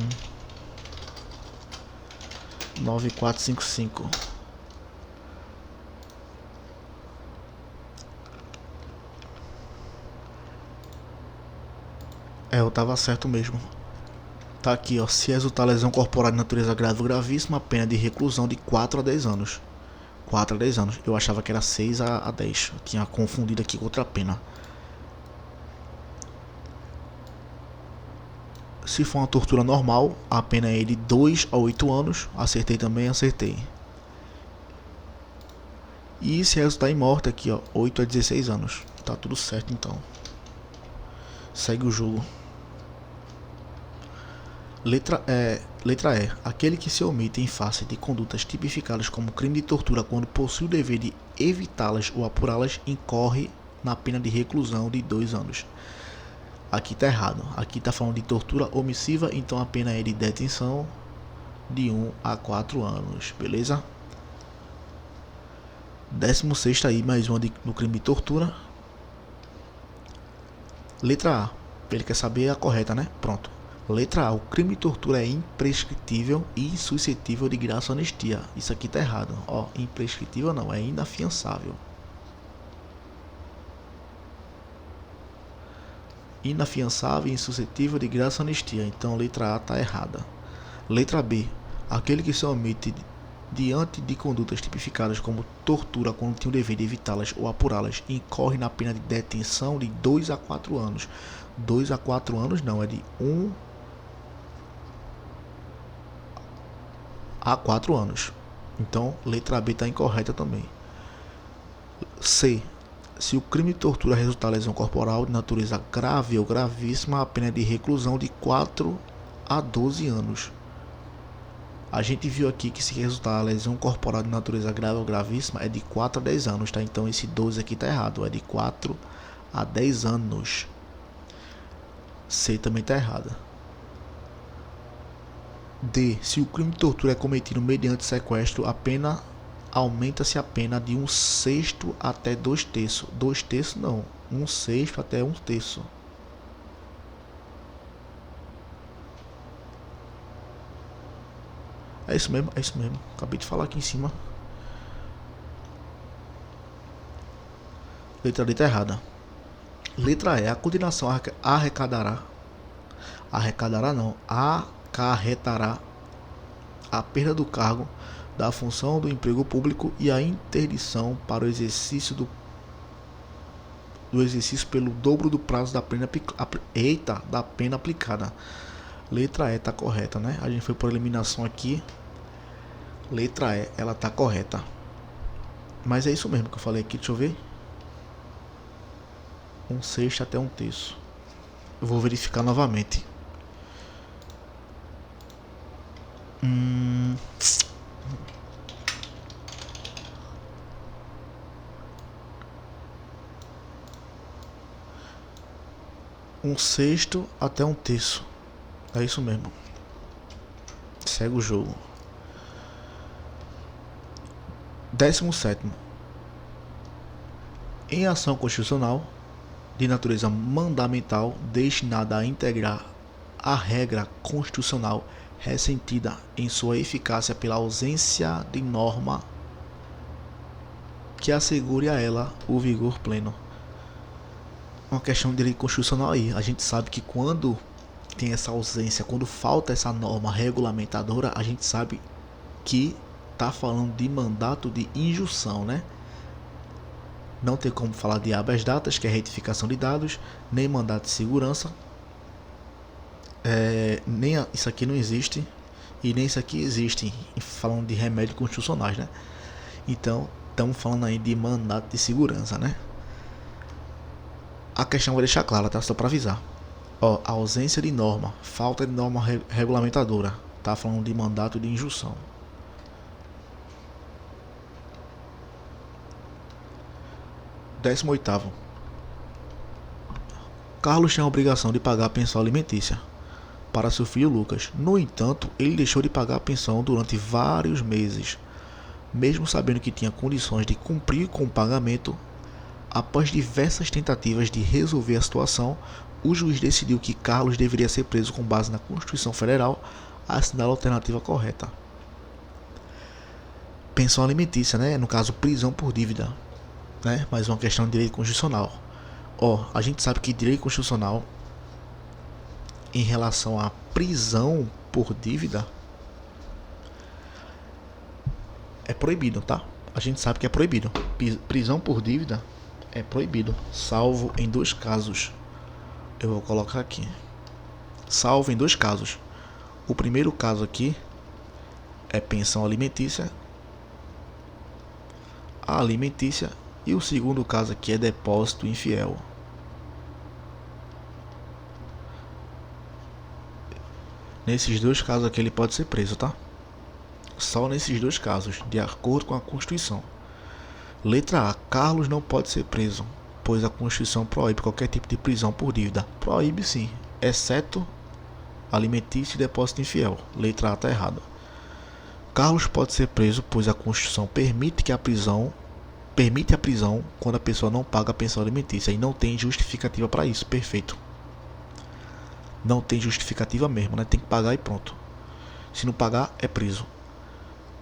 [SPEAKER 1] 9455. Eu tava certo mesmo. Tá aqui, se resultar lesão corporal de natureza grave ou gravíssima, pena de reclusão de 4 a 10 anos. 4 a 10 anos. Eu achava que era 6 a 10. Eu tinha confundido aqui com outra pena. Se for uma tortura normal, a pena é de 2 a 8 anos. Acertei também, acertei. E se resultar em morte aqui, 8 a 16 anos. Tá tudo certo então. Segue o jogo. Letra E. Aquele que se omite em face de condutas tipificadas como crime de tortura quando possui o dever de evitá-las ou apurá-las, incorre na pena de reclusão de 2 anos. Aqui tá errado. Aqui tá falando de tortura omissiva, então a pena é de detenção de 1 a 4 anos. Beleza? 16ª aí, mais uma no crime de tortura. Letra A. Ele quer saber a correta, né? Pronto. Letra A. O crime de tortura é imprescritível e insuscetível de graça ou anistia. Isso aqui tá errado. Imprescritível não, é inafiançável. Inafiançável e insuscetível de graça ou anistia. Então, letra A tá errada. Letra B. Aquele que se omite diante de condutas tipificadas como tortura quando tem o dever de evitá-las ou apurá-las, incorre na pena de detenção de 2 a 4 anos. 2 a 4 anos não, é de 1 a 4 anos. Então, letra B está incorreta também. C. Se o crime de tortura resultar em lesão corporal de natureza grave ou gravíssima, a pena é de reclusão de 4 a 12 anos. A gente viu aqui que se resultar lesão corporal de natureza grave ou gravíssima é de 4 a 10 anos, tá? Então esse 12 aqui tá errado, é de 4 a 10 anos. C também tá errada. D. Se o crime de tortura é cometido mediante sequestro, aumenta-se a pena de 1/6 até 2/3. 2/3 não, 1/6 até 1/3. É isso mesmo, é isso mesmo. Acabei de falar aqui em cima. Letra D tá errada. Letra E. A condenação acarretará a perda do cargo, da função do emprego público e a interdição para o exercício do exercício pelo dobro do prazo da pena aplicada. Letra E tá correta, né? A gente foi por eliminação aqui. Letra E, ela tá correta. Mas é isso mesmo que eu falei aqui, deixa eu ver. Um sexto até um terço. Eu vou verificar novamente. Um sexto até um terço. É isso mesmo. Segue o jogo. 17º. Em ação constitucional de natureza mandamental destinada a integrar a regra constitucional ressentida em sua eficácia pela ausência de norma que assegure a ela o vigor pleno. Uma questão de direito constitucional aí. A gente sabe que quando tem essa ausência, quando falta essa norma regulamentadora, a gente sabe que tá falando de mandato de injunção, né? Não tem como falar de habeas datas, que é retificação de dados, nem mandato de segurança. Nem isso aqui não existe e nem isso aqui existe, falando de remédios constitucionais, né? Então, estamos falando aí de mandato de segurança, né? A questão vai deixar clara, tá? Só para avisar. Ó, ausência de norma, falta de norma regulamentadora. Tá falando de mandato de injunção. 18º. Carlos tem a obrigação de pagar a pensão alimentícia para seu filho Lucas. No entanto, ele deixou de pagar a pensão durante vários meses. Mesmo sabendo que tinha condições de cumprir com o pagamento, após diversas tentativas de resolver a situação, o juiz decidiu que Carlos deveria ser preso com base na Constituição Federal, assinala a alternativa correta. Pensão alimentícia, né? No caso, prisão por dívida, né? Mais uma questão de direito constitucional. Ó, a gente sabe que direito constitucional em relação à prisão por dívida é proibido, tá? A gente sabe que é proibido. Prisão por dívida é proibido, salvo em 2 casos. Eu vou colocar aqui. Salvo em 2 casos. O primeiro caso aqui é pensão alimentícia. Alimentícia. E o segundo caso aqui é depósito infiel. Nesses 2 casos aqui ele pode ser preso, tá? Só nesses 2 casos, de acordo com a Constituição. Letra A. Carlos não pode ser preso, pois a Constituição proíbe qualquer tipo de prisão por dívida. Proíbe sim, exceto alimentício e depósito infiel. Letra A está errada. Carlos pode ser preso, pois a Constituição permite a prisão quando a pessoa não paga a pensão alimentícia e não tem justificativa para isso. Perfeito. Não tem justificativa mesmo, né? Tem que pagar e pronto. Se não pagar, é preso.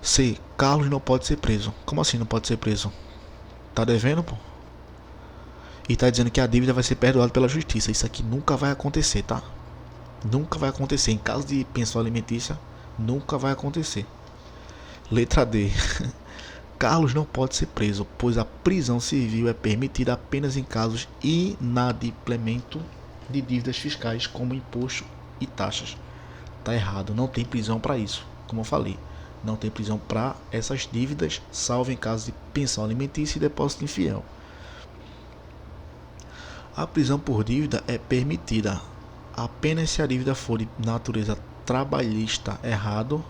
[SPEAKER 1] C. Carlos não pode ser preso. Como assim não pode ser preso? Tá devendo, pô? E tá dizendo que a dívida vai ser perdoada pela justiça. Isso aqui nunca vai acontecer, tá? Nunca vai acontecer. Em caso de pensão alimentícia, nunca vai acontecer. Letra D. Carlos não pode ser preso, pois a prisão civil é permitida apenas em casos inadimplemento de dívidas fiscais, como imposto e taxas. Tá errado, não tem prisão para isso, como eu falei. Não tem prisão para essas dívidas, salvo em caso de pensão alimentícia e depósito infiel. A prisão por dívida é permitida apenas se a dívida for de natureza trabalhista, errado,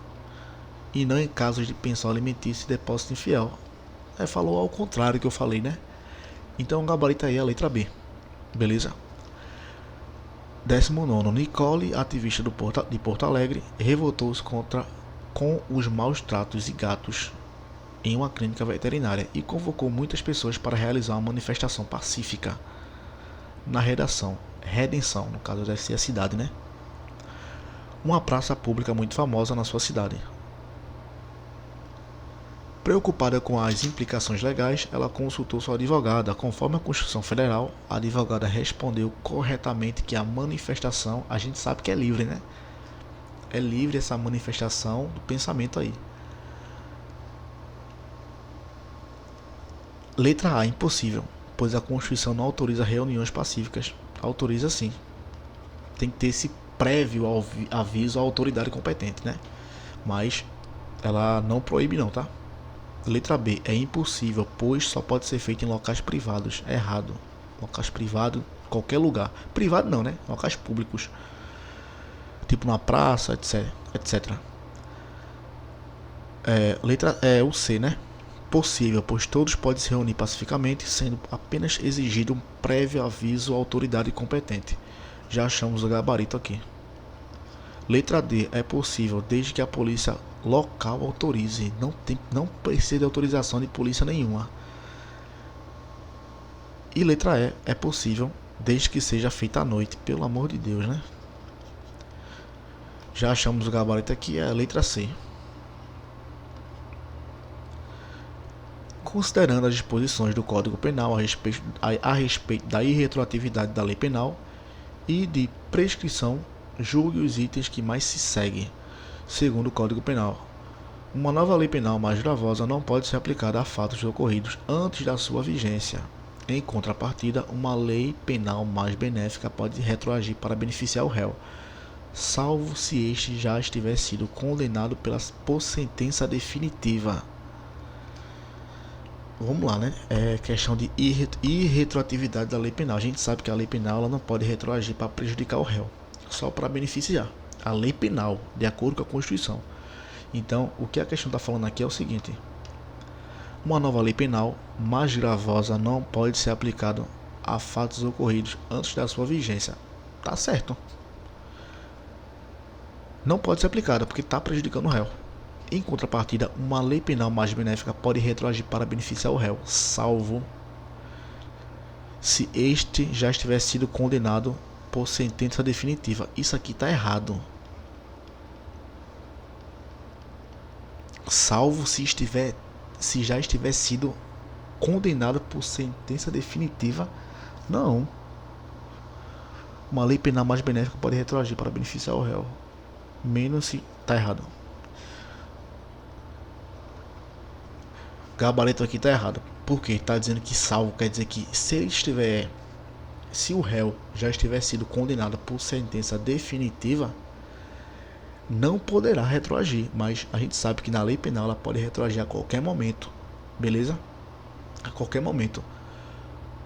[SPEAKER 1] e não em casos de pensão alimentícia e depósito infiel. Falou ao contrário que eu falei, né? Então gabarita aí a letra B. Beleza? 19º. Nicole, ativista de Porto Alegre, revoltou-se com os maus tratos de gatos em uma clínica veterinária e convocou muitas pessoas para realizar uma manifestação pacífica na Redenção, no caso deve ser a cidade, né? Uma praça pública muito famosa na sua cidade. Preocupada com as implicações legais, ela consultou sua advogada. Conforme a Constituição Federal, a advogada respondeu corretamente que a manifestação, a gente sabe que é livre, né? É livre essa manifestação do pensamento aí. Letra A, impossível, pois a Constituição não autoriza reuniões pacíficas. Autoriza sim. Tem que ter esse prévio aviso à autoridade competente, né? Mas ela não proíbe não, tá? Letra B, é impossível, pois só pode ser feito em locais privados. Errado. locais privados, qualquer lugar. Privado não, né? Locais públicos, tipo na praça, etc. Letra o C, né? Possível, pois todos podem se reunir pacificamente, sendo apenas exigido um prévio aviso à autoridade competente. Já achamos o gabarito aqui. Letra D, é possível, desde que a polícia local autorize. Não precisa de autorização de polícia nenhuma. E letra E, é possível, desde que seja feita à noite. Pelo amor de Deus, né? Já achamos o gabarito aqui, é a letra C. Considerando as disposições do Código Penal a respeito da irretroatividade da lei penal e de prescrição, julgue os itens que mais se seguem, segundo o Código Penal. Uma nova lei penal mais gravosa não pode ser aplicada a fatos ocorridos antes da sua vigência. Em contrapartida, uma lei penal mais benéfica pode retroagir para beneficiar o réu, salvo se este já tiver sido condenado por sentença definitiva. Vamos lá, né? É questão de irretroatividade da lei penal. A gente sabe que a lei penal ela não pode retroagir para prejudicar o réu, só para beneficiar. A lei penal, de acordo com a Constituição. Então, o que a questão está falando aqui é o seguinte: uma nova lei penal mais gravosa não pode ser aplicada a fatos ocorridos antes da sua vigência. Tá certo. Não pode ser aplicada porque está prejudicando o réu. Em contrapartida, uma lei penal mais benéfica pode retroagir para beneficiar o réu, salvo se este já tiver sido condenado por sentença definitiva. Isso aqui está errado. Salvo se já estiver sido condenado por sentença definitiva. Não. Uma lei penal mais benéfica pode retroagir para beneficiar o réu. Menos se está errado. Gabarito aqui está errado. Por quê? Está dizendo que salvo quer dizer que se o réu já estiver sido condenado por sentença definitiva, não poderá retroagir, mas a gente sabe que na lei penal ela pode retroagir a qualquer momento, beleza? A qualquer momento,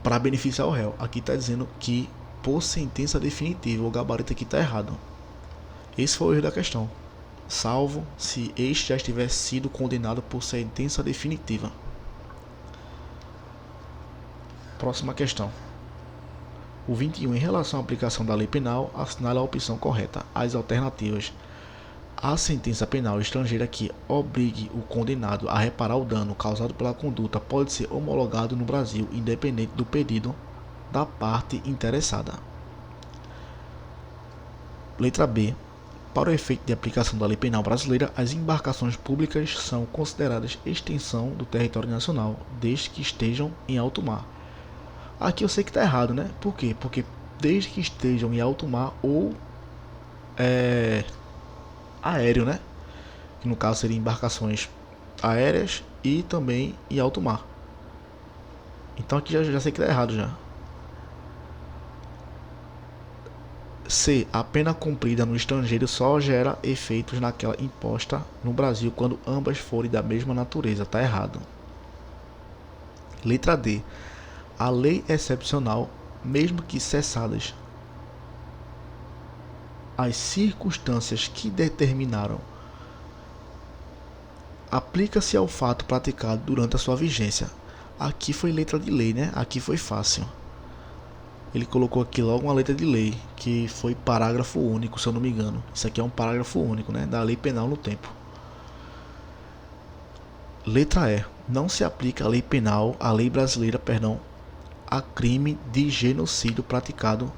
[SPEAKER 1] para beneficiar o réu. Aqui está dizendo que por sentença definitiva, o gabarito aqui está errado. Esse foi o erro da questão. Salvo se este já estiver sido condenado por sentença definitiva. Próxima questão. O 21, em relação à aplicação da lei penal, assinala a opção correta. As alternativas: a sentença penal estrangeira que obrigue o condenado a reparar o dano causado pela conduta pode ser homologado no Brasil, independente do pedido da parte interessada. Letra B. Para o efeito de aplicação da lei penal brasileira, as embarcações públicas são consideradas extensão do território nacional, desde que estejam em alto mar. Aqui eu sei que está errado, né? Por quê? Porque desde que estejam em alto mar ou aéreo, né? Que no caso seriam embarcações aéreas e também em alto mar. Então aqui já sei que está errado já. C. A pena cumprida no estrangeiro só gera efeitos naquela imposta no Brasil quando ambas forem da mesma natureza. Está errado. Letra D. A lei excepcional, mesmo que cessadas as circunstâncias que determinaram, aplica-se ao fato praticado durante a sua vigência. Aqui foi letra de lei, né? Aqui foi fácil. Ele colocou aqui logo uma letra de lei, que foi parágrafo único, se eu não me engano. Isso aqui é um parágrafo único, né, da lei penal no tempo. Letra E. Não se aplica a lei penal, a lei brasileira, a crime de genocídio praticado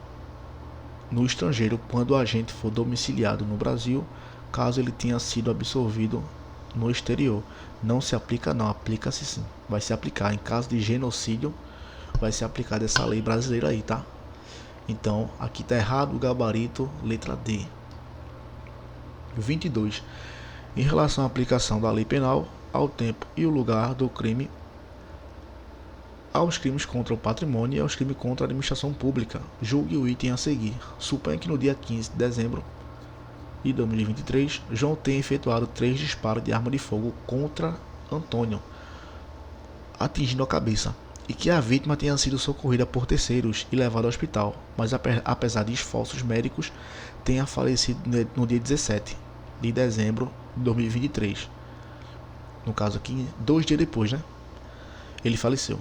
[SPEAKER 1] no estrangeiro quando o agente for domiciliado no Brasil, caso ele tenha sido absolvido no exterior. Não se aplica não, aplica-se sim. Vai se aplicar em caso de genocídio. Vai ser aplicada essa lei brasileira aí, tá? Então, aqui tá errado o gabarito, letra D. 22. Em relação à aplicação da lei penal ao tempo e o lugar do crime, aos crimes contra o patrimônio e aos crimes contra a administração pública, julgue o item a seguir. Suponha que no dia 15 de dezembro de 2023, João tenha efetuado 3 disparos de arma de fogo contra Antônio, atingindo a cabeça. e que a vítima tenha sido socorrida por terceiros e levada ao hospital, mas apesar de esforços médicos, tenha falecido no dia 17 de dezembro de 2023. No caso aqui, 2 dias depois, né? Ele faleceu.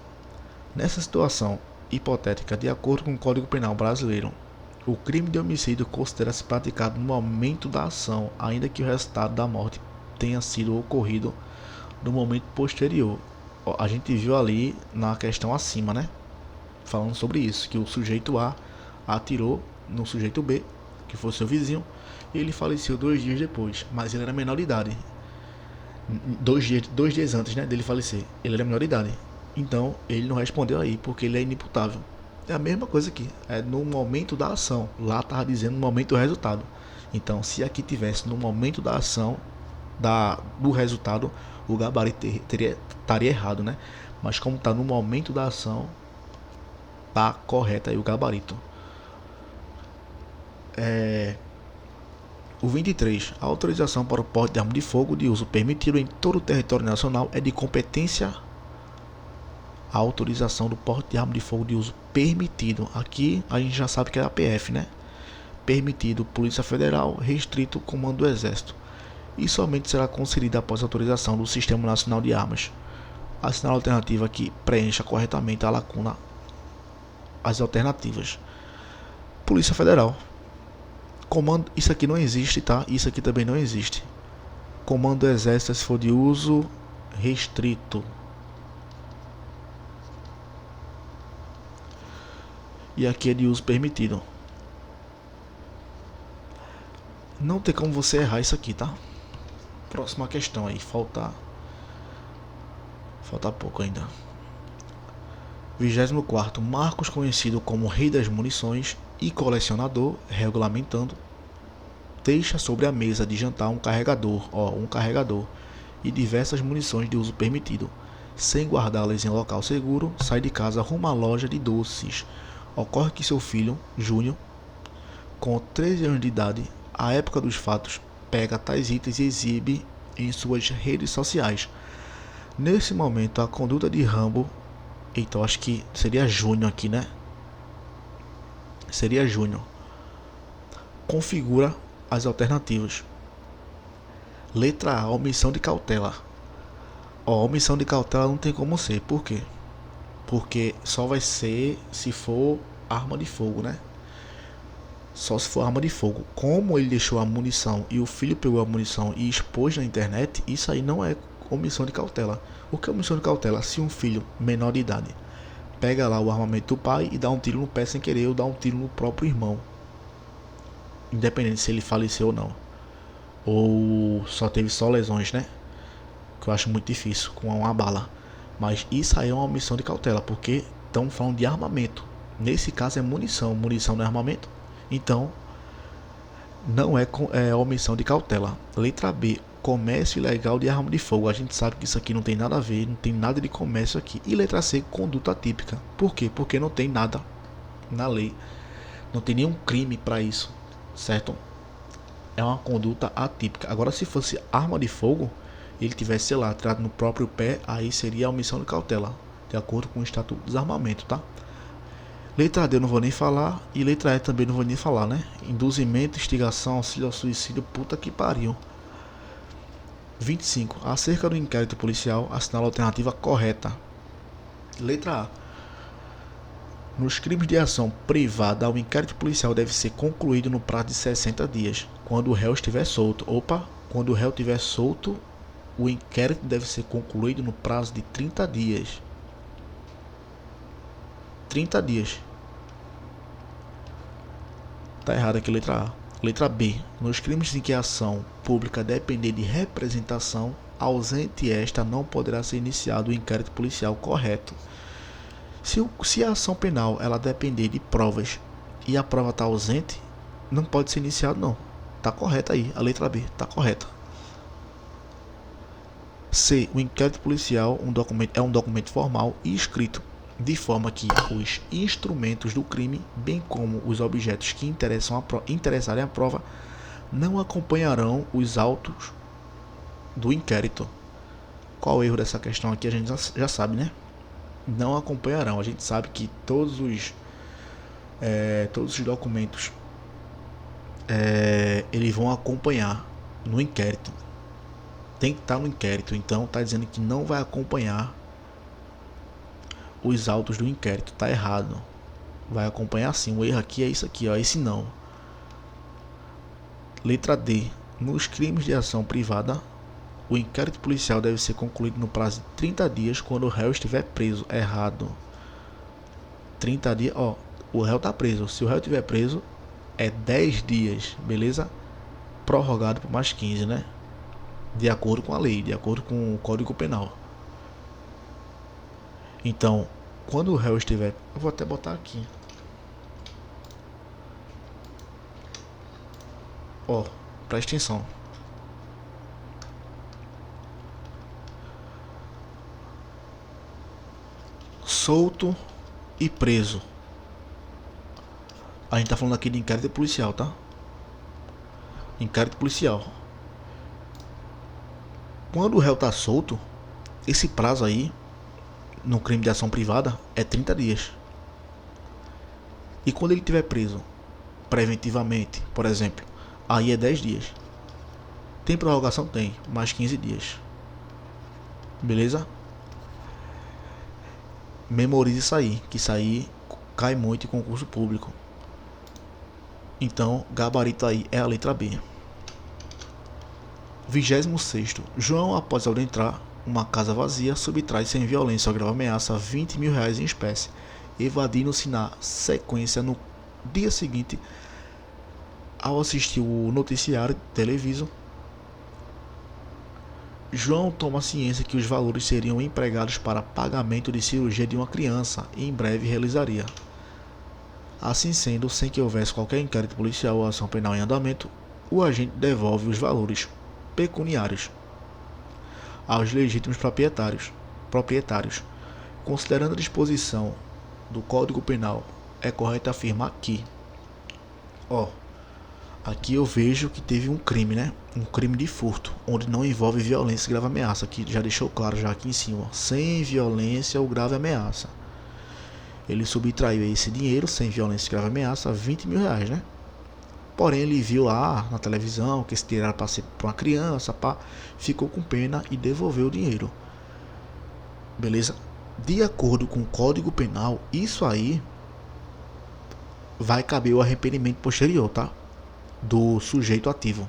[SPEAKER 1] Nessa situação hipotética, de acordo com o Código Penal brasileiro, o crime de homicídio considera-se praticado no momento da ação, ainda que o resultado da morte tenha sido ocorrido no momento posterior. A gente viu ali na questão acima, né? Falando sobre isso, que o sujeito A atirou no sujeito B, que foi seu vizinho, e ele faleceu 2 dias depois, mas ele era menor de idade. 2 dias antes, né, dele falecer, ele era menor de idade. Então ele não respondeu aí, porque ele é inimputável. É a mesma coisa aqui, é no momento da ação. Lá estava dizendo no momento do resultado. Então, se aqui tivesse no momento da ação, do resultado, o gabarito estaria errado, né? Mas como está no momento da ação, tá correto aí o gabarito. O 23. A autorização para o porte de arma de fogo de uso permitido em todo o território nacional é de competência. A autorização do porte de arma de fogo de uso permitido. Aqui a gente já sabe que é a PF, né? Permitido, Polícia Federal, restrito, Comando do Exército. E somente será concedida após autorização do Sistema Nacional de Armas. Assinale a alternativa que preencha corretamente a lacuna. As alternativas. Polícia Federal. Comando, isso aqui não existe, tá? Isso aqui também não existe. Comando do Exército se for de uso restrito. E aqui é de uso permitido. Não tem como você errar isso aqui, tá? Próxima questão aí, falta pouco ainda. 24º. Marcos, conhecido como Rei das Munições e colecionador, regulamentando, deixa sobre a mesa de jantar um carregador e diversas munições de uso permitido. Sem guardá-las em local seguro, sai de casa rumo à loja de doces. Ocorre que seu filho, Júnior, com 13 anos de idade, à época dos fatos, pega tais itens e exibe em suas redes sociais. Nesse momento, a conduta de Rambo, então acho que seria Júnior aqui, né? Seria Júnior. Configura as alternativas. Letra A, omissão de cautela. Omissão de cautela não tem como ser. Por quê? Porque só vai ser se for arma de fogo, né? Só se for arma de fogo. Como ele deixou a munição e o filho pegou a munição e expôs na internet, isso aí não é omissão de cautela. O que é omissão de cautela? Se um filho menor de idade pega lá o armamento do pai e dá um tiro no pé sem querer, ou dá um tiro no próprio irmão, independente se ele faleceu ou não, ou só teve lesões, né? Que eu acho muito difícil com uma bala. Mas isso aí é uma omissão de cautela, porque estamos falando de armamento. Nesse caso é munição. Munição não é armamento. Então, não é omissão de cautela. Letra B. Comércio ilegal de arma de fogo. A gente sabe que isso aqui não tem nada a ver. Não tem nada de comércio aqui. E letra C. Conduta atípica. Por quê? Porque não tem nada na lei. Não tem nenhum crime para isso. Certo? É uma conduta atípica. Agora, se fosse arma de fogo, ele tivesse, sei lá, atirado no próprio pé, aí seria a omissão de cautela, de acordo com o Estatuto do Desarmamento, tá? Letra D eu não vou nem falar, e letra E também não vou nem falar, né? Induzimento, instigação, auxílio ao suicídio, puta que pariu. 25. Acerca do inquérito policial, assinala a alternativa correta. Letra A. Nos crimes de ação privada, o inquérito policial deve ser concluído no prazo de 60 dias, quando o réu estiver solto. Quando o réu estiver solto, o inquérito deve ser concluído no prazo de 30 dias. 30 dias. Tá errado aqui, letra A. Letra B. Nos crimes em que a ação pública depender de representação, ausente esta, não poderá ser iniciado o inquérito policial. Correto. Se a ação penal ela depender de provas e a prova está ausente, não pode ser iniciado, não. Tá correta aí. A letra B tá correta. C. O inquérito policial é um documento formal e escrito, de forma que os instrumentos do crime, bem como os objetos que interessarem a prova, não acompanharão os autos do inquérito. Qual o erro dessa questão aqui? A gente já sabe, né? não acompanharão. A gente sabe que todos os documentos eles vão acompanhar no inquérito. Tem que estar no inquérito, então está dizendo que não vai acompanhar os autos do inquérito, tá errado. Vai acompanhar sim, o erro aqui é isso aqui, ó, esse não. Letra D. Nos crimes de ação privada, o inquérito policial deve ser concluído no prazo de 30 dias quando o réu estiver preso. Errado. 30 dias, ó, o réu tá preso. Se o réu estiver preso, é 10 dias, beleza? Prorrogado por mais 15, né? De acordo com a lei, de acordo com o Código Penal. Então, quando o réu estiver... Eu vou até botar aqui. Ó, presta atenção. Solto e preso. A gente tá falando aqui de inquérito policial, tá? Inquérito policial. Quando o réu tá solto, esse prazo aí, no crime de ação privada, é 30 dias. E quando ele estiver preso, preventivamente, por exemplo, aí é 10 dias. Tem prorrogação? Tem, mais 15 dias. Beleza? Memorize isso aí, que isso aí cai muito em concurso público. Então, gabarito aí é a letra B. 26º. João, após adentrar uma casa vazia, subtrai sem violência ou grave ameaça R$ 20.000 em espécie, evadindo-se na sequência. No dia seguinte, ao assistir o noticiário televiso, João toma ciência que os valores seriam empregados para pagamento de cirurgia de uma criança e em breve realizaria. Assim sendo, sem que houvesse qualquer inquérito policial ou ação penal em andamento, o agente devolve os valores pecuniários aos legítimos proprietários. Considerando a disposição do Código Penal, é correto afirmar que, aqui eu vejo que teve um crime, né? Um crime de furto, onde não envolve violência e grave ameaça, que já deixou claro já aqui em cima, sem violência ou grave ameaça. Ele subtraiu esse dinheiro, sem violência e grave ameaça, R$ 20.000, né? Porém, ele viu lá na televisão que esse dinheiro era para ser para uma criança, ficou com pena e devolveu o dinheiro. Beleza? De acordo com o Código Penal, isso aí vai caber o arrependimento posterior, tá? Do sujeito ativo,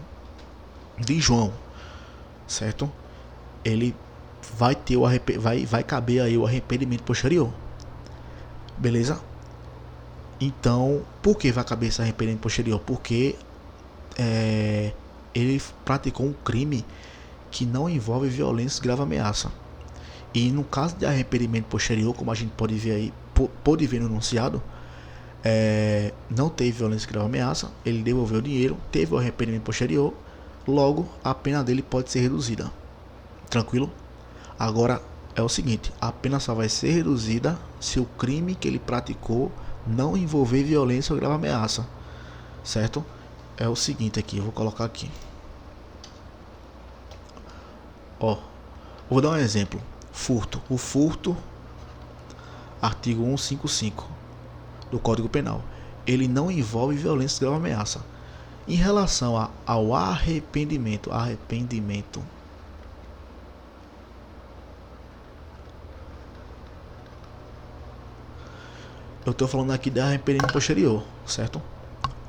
[SPEAKER 1] de João, certo? Ele vai ter vai caber aí o arrependimento posterior. Beleza? Então, por que vai caber esse arrependimento posterior? Porque ele praticou um crime que não envolve violência e grave ameaça. E no caso de arrependimento posterior, como a gente pode ver aí, pode ver no enunciado, não teve violência e grave ameaça, ele devolveu o dinheiro, teve o arrependimento posterior, logo a pena dele pode ser reduzida. Tranquilo? Agora é o seguinte, a pena só vai ser reduzida se o crime que ele praticou não envolver violência ou grave ameaça, certo? É o seguinte aqui, eu vou colocar aqui. Vou dar um exemplo. Furto. O furto, artigo 155 do Código Penal, ele não envolve violência e grave ameaça. Em relação ao arrependimento, eu estou falando aqui de arrependimento posterior, certo?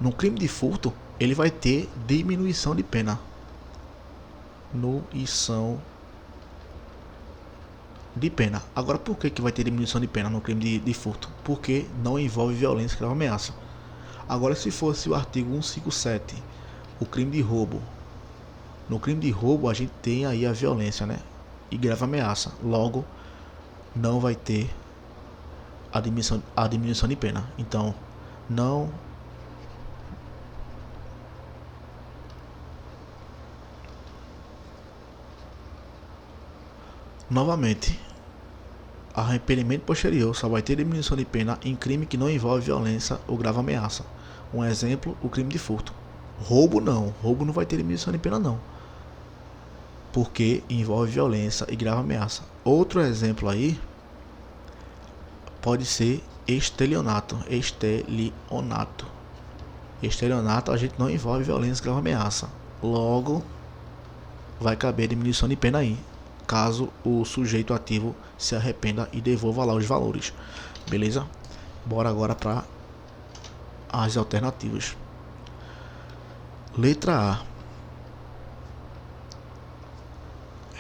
[SPEAKER 1] No crime de furto, ele vai ter diminuição de pena. Diminuição de pena. Agora, por que vai ter diminuição de pena no crime de furto? Porque não envolve violência e grave ameaça. Agora, se fosse o artigo 157, o crime de roubo. No crime de roubo, a gente tem aí a violência, né? E grave ameaça. Logo, não vai ter a diminuição de pena. Então, não... Novamente, arrependimento posterior só vai ter diminuição de pena em crime que não envolve violência ou grave ameaça. Um exemplo, o crime de furto. Roubo não vai ter diminuição de pena não, porque envolve violência e grave ameaça. Outro exemplo aí pode ser estelionato. Estelionato a gente não envolve violência, grave ameaça. Logo, vai caber diminuição de pena aí, caso o sujeito ativo se arrependa e devolva lá os valores. Beleza? Bora agora para as alternativas. Letra A.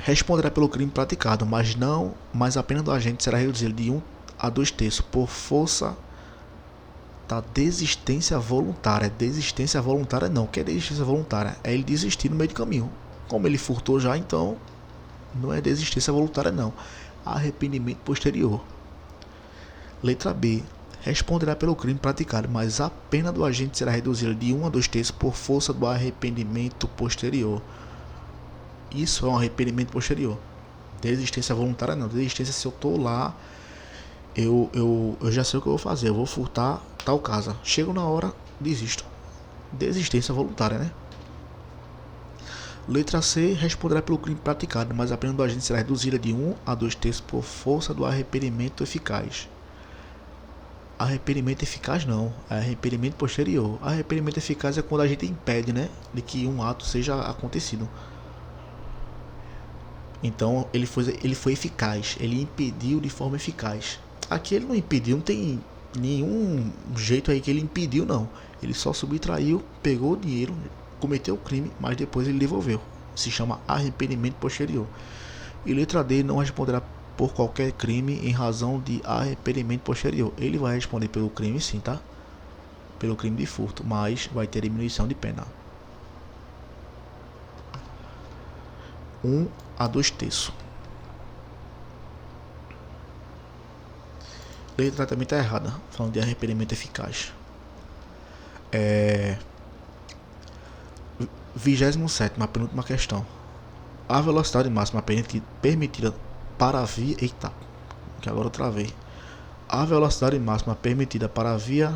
[SPEAKER 1] Responderá pelo crime praticado, mas a pena do agente será reduzida de 1 a 2 terços por força da desistência voluntária. Desistência voluntária não. O que é desistência voluntária? É ele desistir no meio do caminho. Como ele furtou já, então não é desistência voluntária não. Arrependimento posterior. Letra B. Responderá pelo crime praticado, mas a pena do agente será reduzida de 1 a 2 terços por força do arrependimento posterior. Isso é um arrependimento posterior. Desistência voluntária não. Desistência, se eu tô lá, eu já sei o que eu vou fazer. Eu vou furtar tal casa. Chego na hora, desisto. Desistência voluntária, né? Letra C. Responderá pelo crime praticado, mas a pena do agente será reduzida de 1 a 2 terços por força do arrependimento eficaz. Arrependimento eficaz não, é arrependimento posterior. Arrependimento eficaz é quando a gente impede, né, de que um ato seja acontecido. Então ele foi eficaz, ele impediu de forma eficaz. Aqui ele não impediu, não tem nenhum jeito aí que ele impediu não. Ele só subtraiu, pegou o dinheiro, cometeu o crime, mas depois ele devolveu. Se chama arrependimento posterior. E letra D, não responderá por qualquer crime em razão de arrependimento posterior. Ele vai responder pelo crime sim, tá? Pelo crime de furto, mas vai ter diminuição de pena. 1 a 2 terços. Letra também está errada, falando de arrependimento eficaz. 27ª, penúltima questão. A velocidade máxima permitida para a via... Eita, que agora eu travei. A velocidade máxima permitida para a via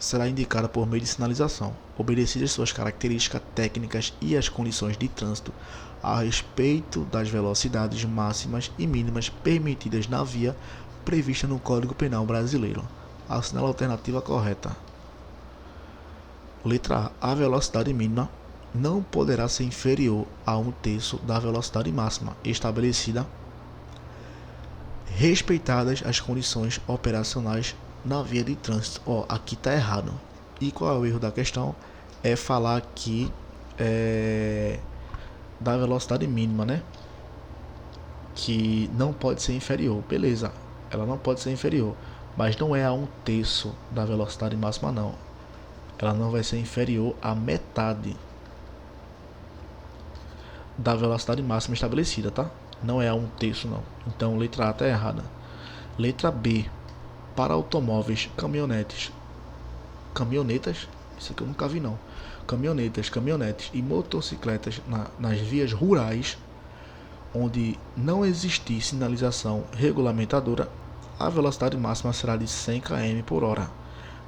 [SPEAKER 1] será indicada por meio de sinalização, obedecidas suas características técnicas e as condições de trânsito a respeito das velocidades máximas e mínimas permitidas na via prevista no Código Penal Brasileiro. Assinala a alternativa correta. Letra A. A velocidade mínima não poderá ser inferior a 1 terço da velocidade máxima estabelecida, respeitadas as condições operacionais na via de trânsito. Aqui está errado. E qual é o erro da questão? É falar aqui da velocidade mínima, né? Que não pode ser inferior. Beleza, ela não pode ser inferior, mas não é a 1 terço da velocidade máxima não. Ela não vai ser inferior à metade da velocidade máxima estabelecida, tá? Não é a 1 terço não. Então letra A está errada. Letra B. Para automóveis, caminhonetas, isso aqui eu nunca vi não. Caminhonetes e motocicletas nas vias rurais, onde não existir sinalização regulamentadora, a velocidade máxima será de 100 km por hora.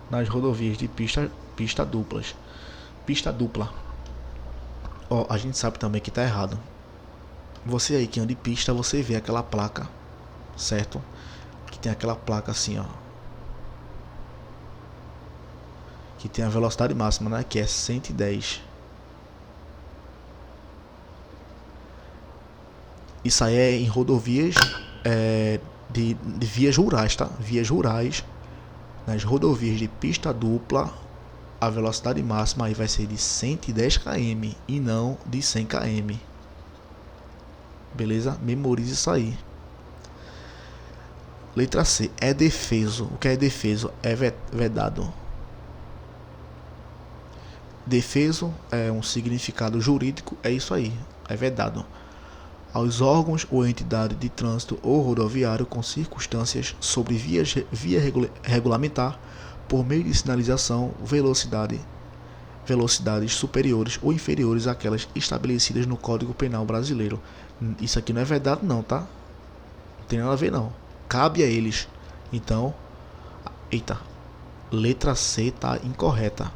[SPEAKER 1] Nas rodovias de pista dupla. A gente sabe também que está errado. Você aí que anda de pista, você vê aquela placa, certo? Que tem aquela placa assim, ó, que tem a velocidade máxima, né? Que é 110. Isso aí é em rodovias de vias rurais, tá? Vias rurais, nas rodovias de pista dupla, a velocidade máxima aí vai ser de 110 km e não de 100 km. Beleza? Memorize isso aí. Letra C. É defeso. O que é defeso? É vedado. Defeso é um significado jurídico, é isso aí, é vedado aos órgãos ou entidade de trânsito ou rodoviário com circunstâncias sobre via regulamentar por meio de sinalização velocidades superiores ou inferiores àquelas estabelecidas no Código Penal Brasileiro. Isso aqui não é vedado não, tá? Não tem nada a ver não. Cabe a eles. Então, letra C tá incorreta.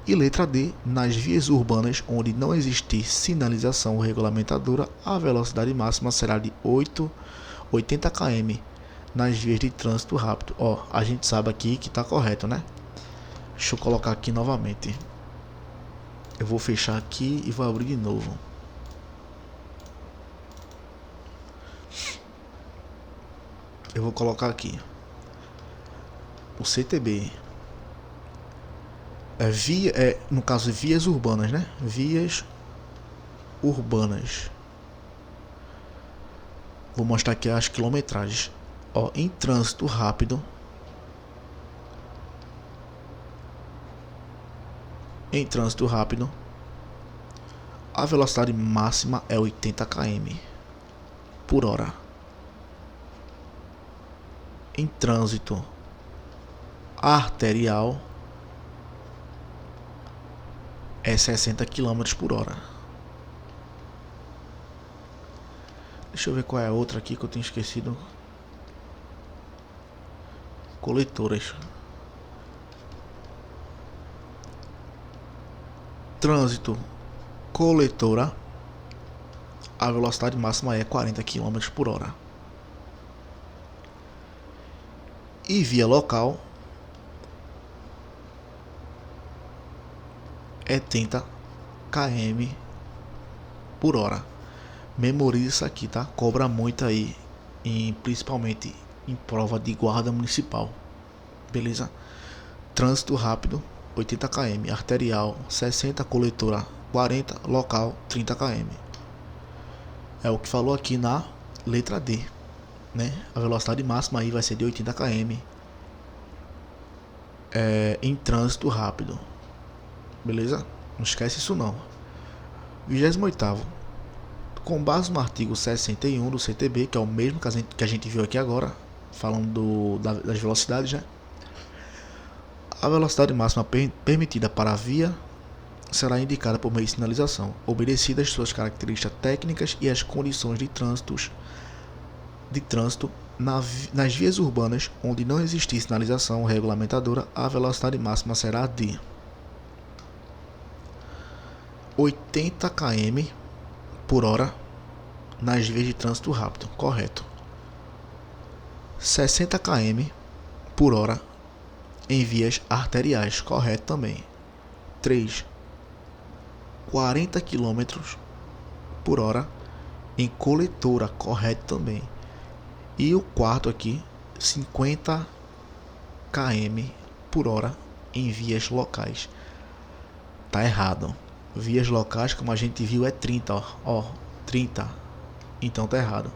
[SPEAKER 1] E letra D, nas vias urbanas onde não existir sinalização regulamentadora, a velocidade máxima será de 80 km nas vias de trânsito rápido. Ó, a gente sabe aqui que tá correto, né? Deixa eu colocar aqui novamente. Eu vou fechar aqui e vou abrir de novo. Eu vou colocar aqui o CTB no caso vias urbanas, né? Vias urbanas. Vou mostrar aqui as quilometragens. Ó, em trânsito rápido, a velocidade máxima é 80 km por hora. Em trânsito arterial é 60 km por hora. Deixa eu ver qual é a outra aqui que eu tenho esquecido. Coletoras. Trânsito coletora, a velocidade máxima é 40 km por hora. E via local é 30 km por hora. Memorize isso aqui, tá? Cobra muito aí, principalmente em prova de guarda municipal. Beleza? Trânsito rápido 80 km, arterial 60, coletora 40, local 30 km. É o que falou aqui na letra D, né? A velocidade máxima aí vai ser de 80 km em trânsito rápido. Beleza? Não esquece isso não. 28º. Com base no artigo 61 do CTB, que é o mesmo que a gente viu aqui agora, falando das velocidades, né? A velocidade máxima permitida para a via será indicada por meio de sinalização, obedecidas suas características técnicas e as condições de trânsito nas vias urbanas onde não existir sinalização regulamentadora. A velocidade máxima será de 80 km por hora nas vias de trânsito rápido, correto. 60 km por hora em vias arteriais, correto também. 3. 40 km por hora em coletora, correto também. E o quarto aqui, 50 km por hora em vias locais. Tá errado. Vias locais, como a gente viu, é 30, ó, 30. Então tá errado.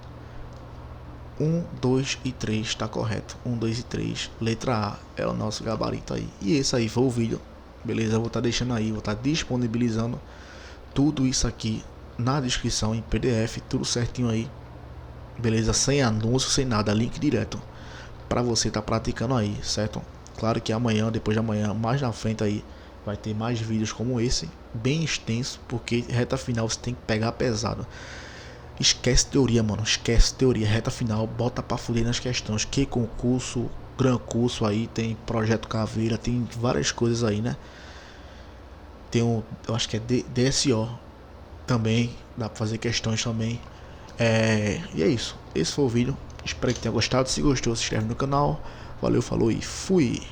[SPEAKER 1] 1, 2 e 3 tá correto. 1, 2 e 3. Letra A é o nosso gabarito aí. E esse aí foi o vídeo. Beleza? Eu vou estar deixando aí, vou estar disponibilizando tudo isso aqui na descrição em PDF, tudo certinho aí. Beleza? Sem anúncio, sem nada, link direto para você estar praticando aí, certo? Claro que amanhã, depois de amanhã, mais na frente aí vai ter mais vídeos como esse, bem extenso, porque reta final você tem que pegar pesado. Esquece teoria, mano, esquece teoria, reta final, bota pra fuder nas questões, que concurso, gran curso aí, tem projeto Caveira, tem várias coisas aí, né? Tem eu acho que é DSO também, dá pra fazer questões também. E é isso, esse foi o vídeo, espero que tenha gostado. Se gostou, se inscreve no canal. Valeu, falou e fui!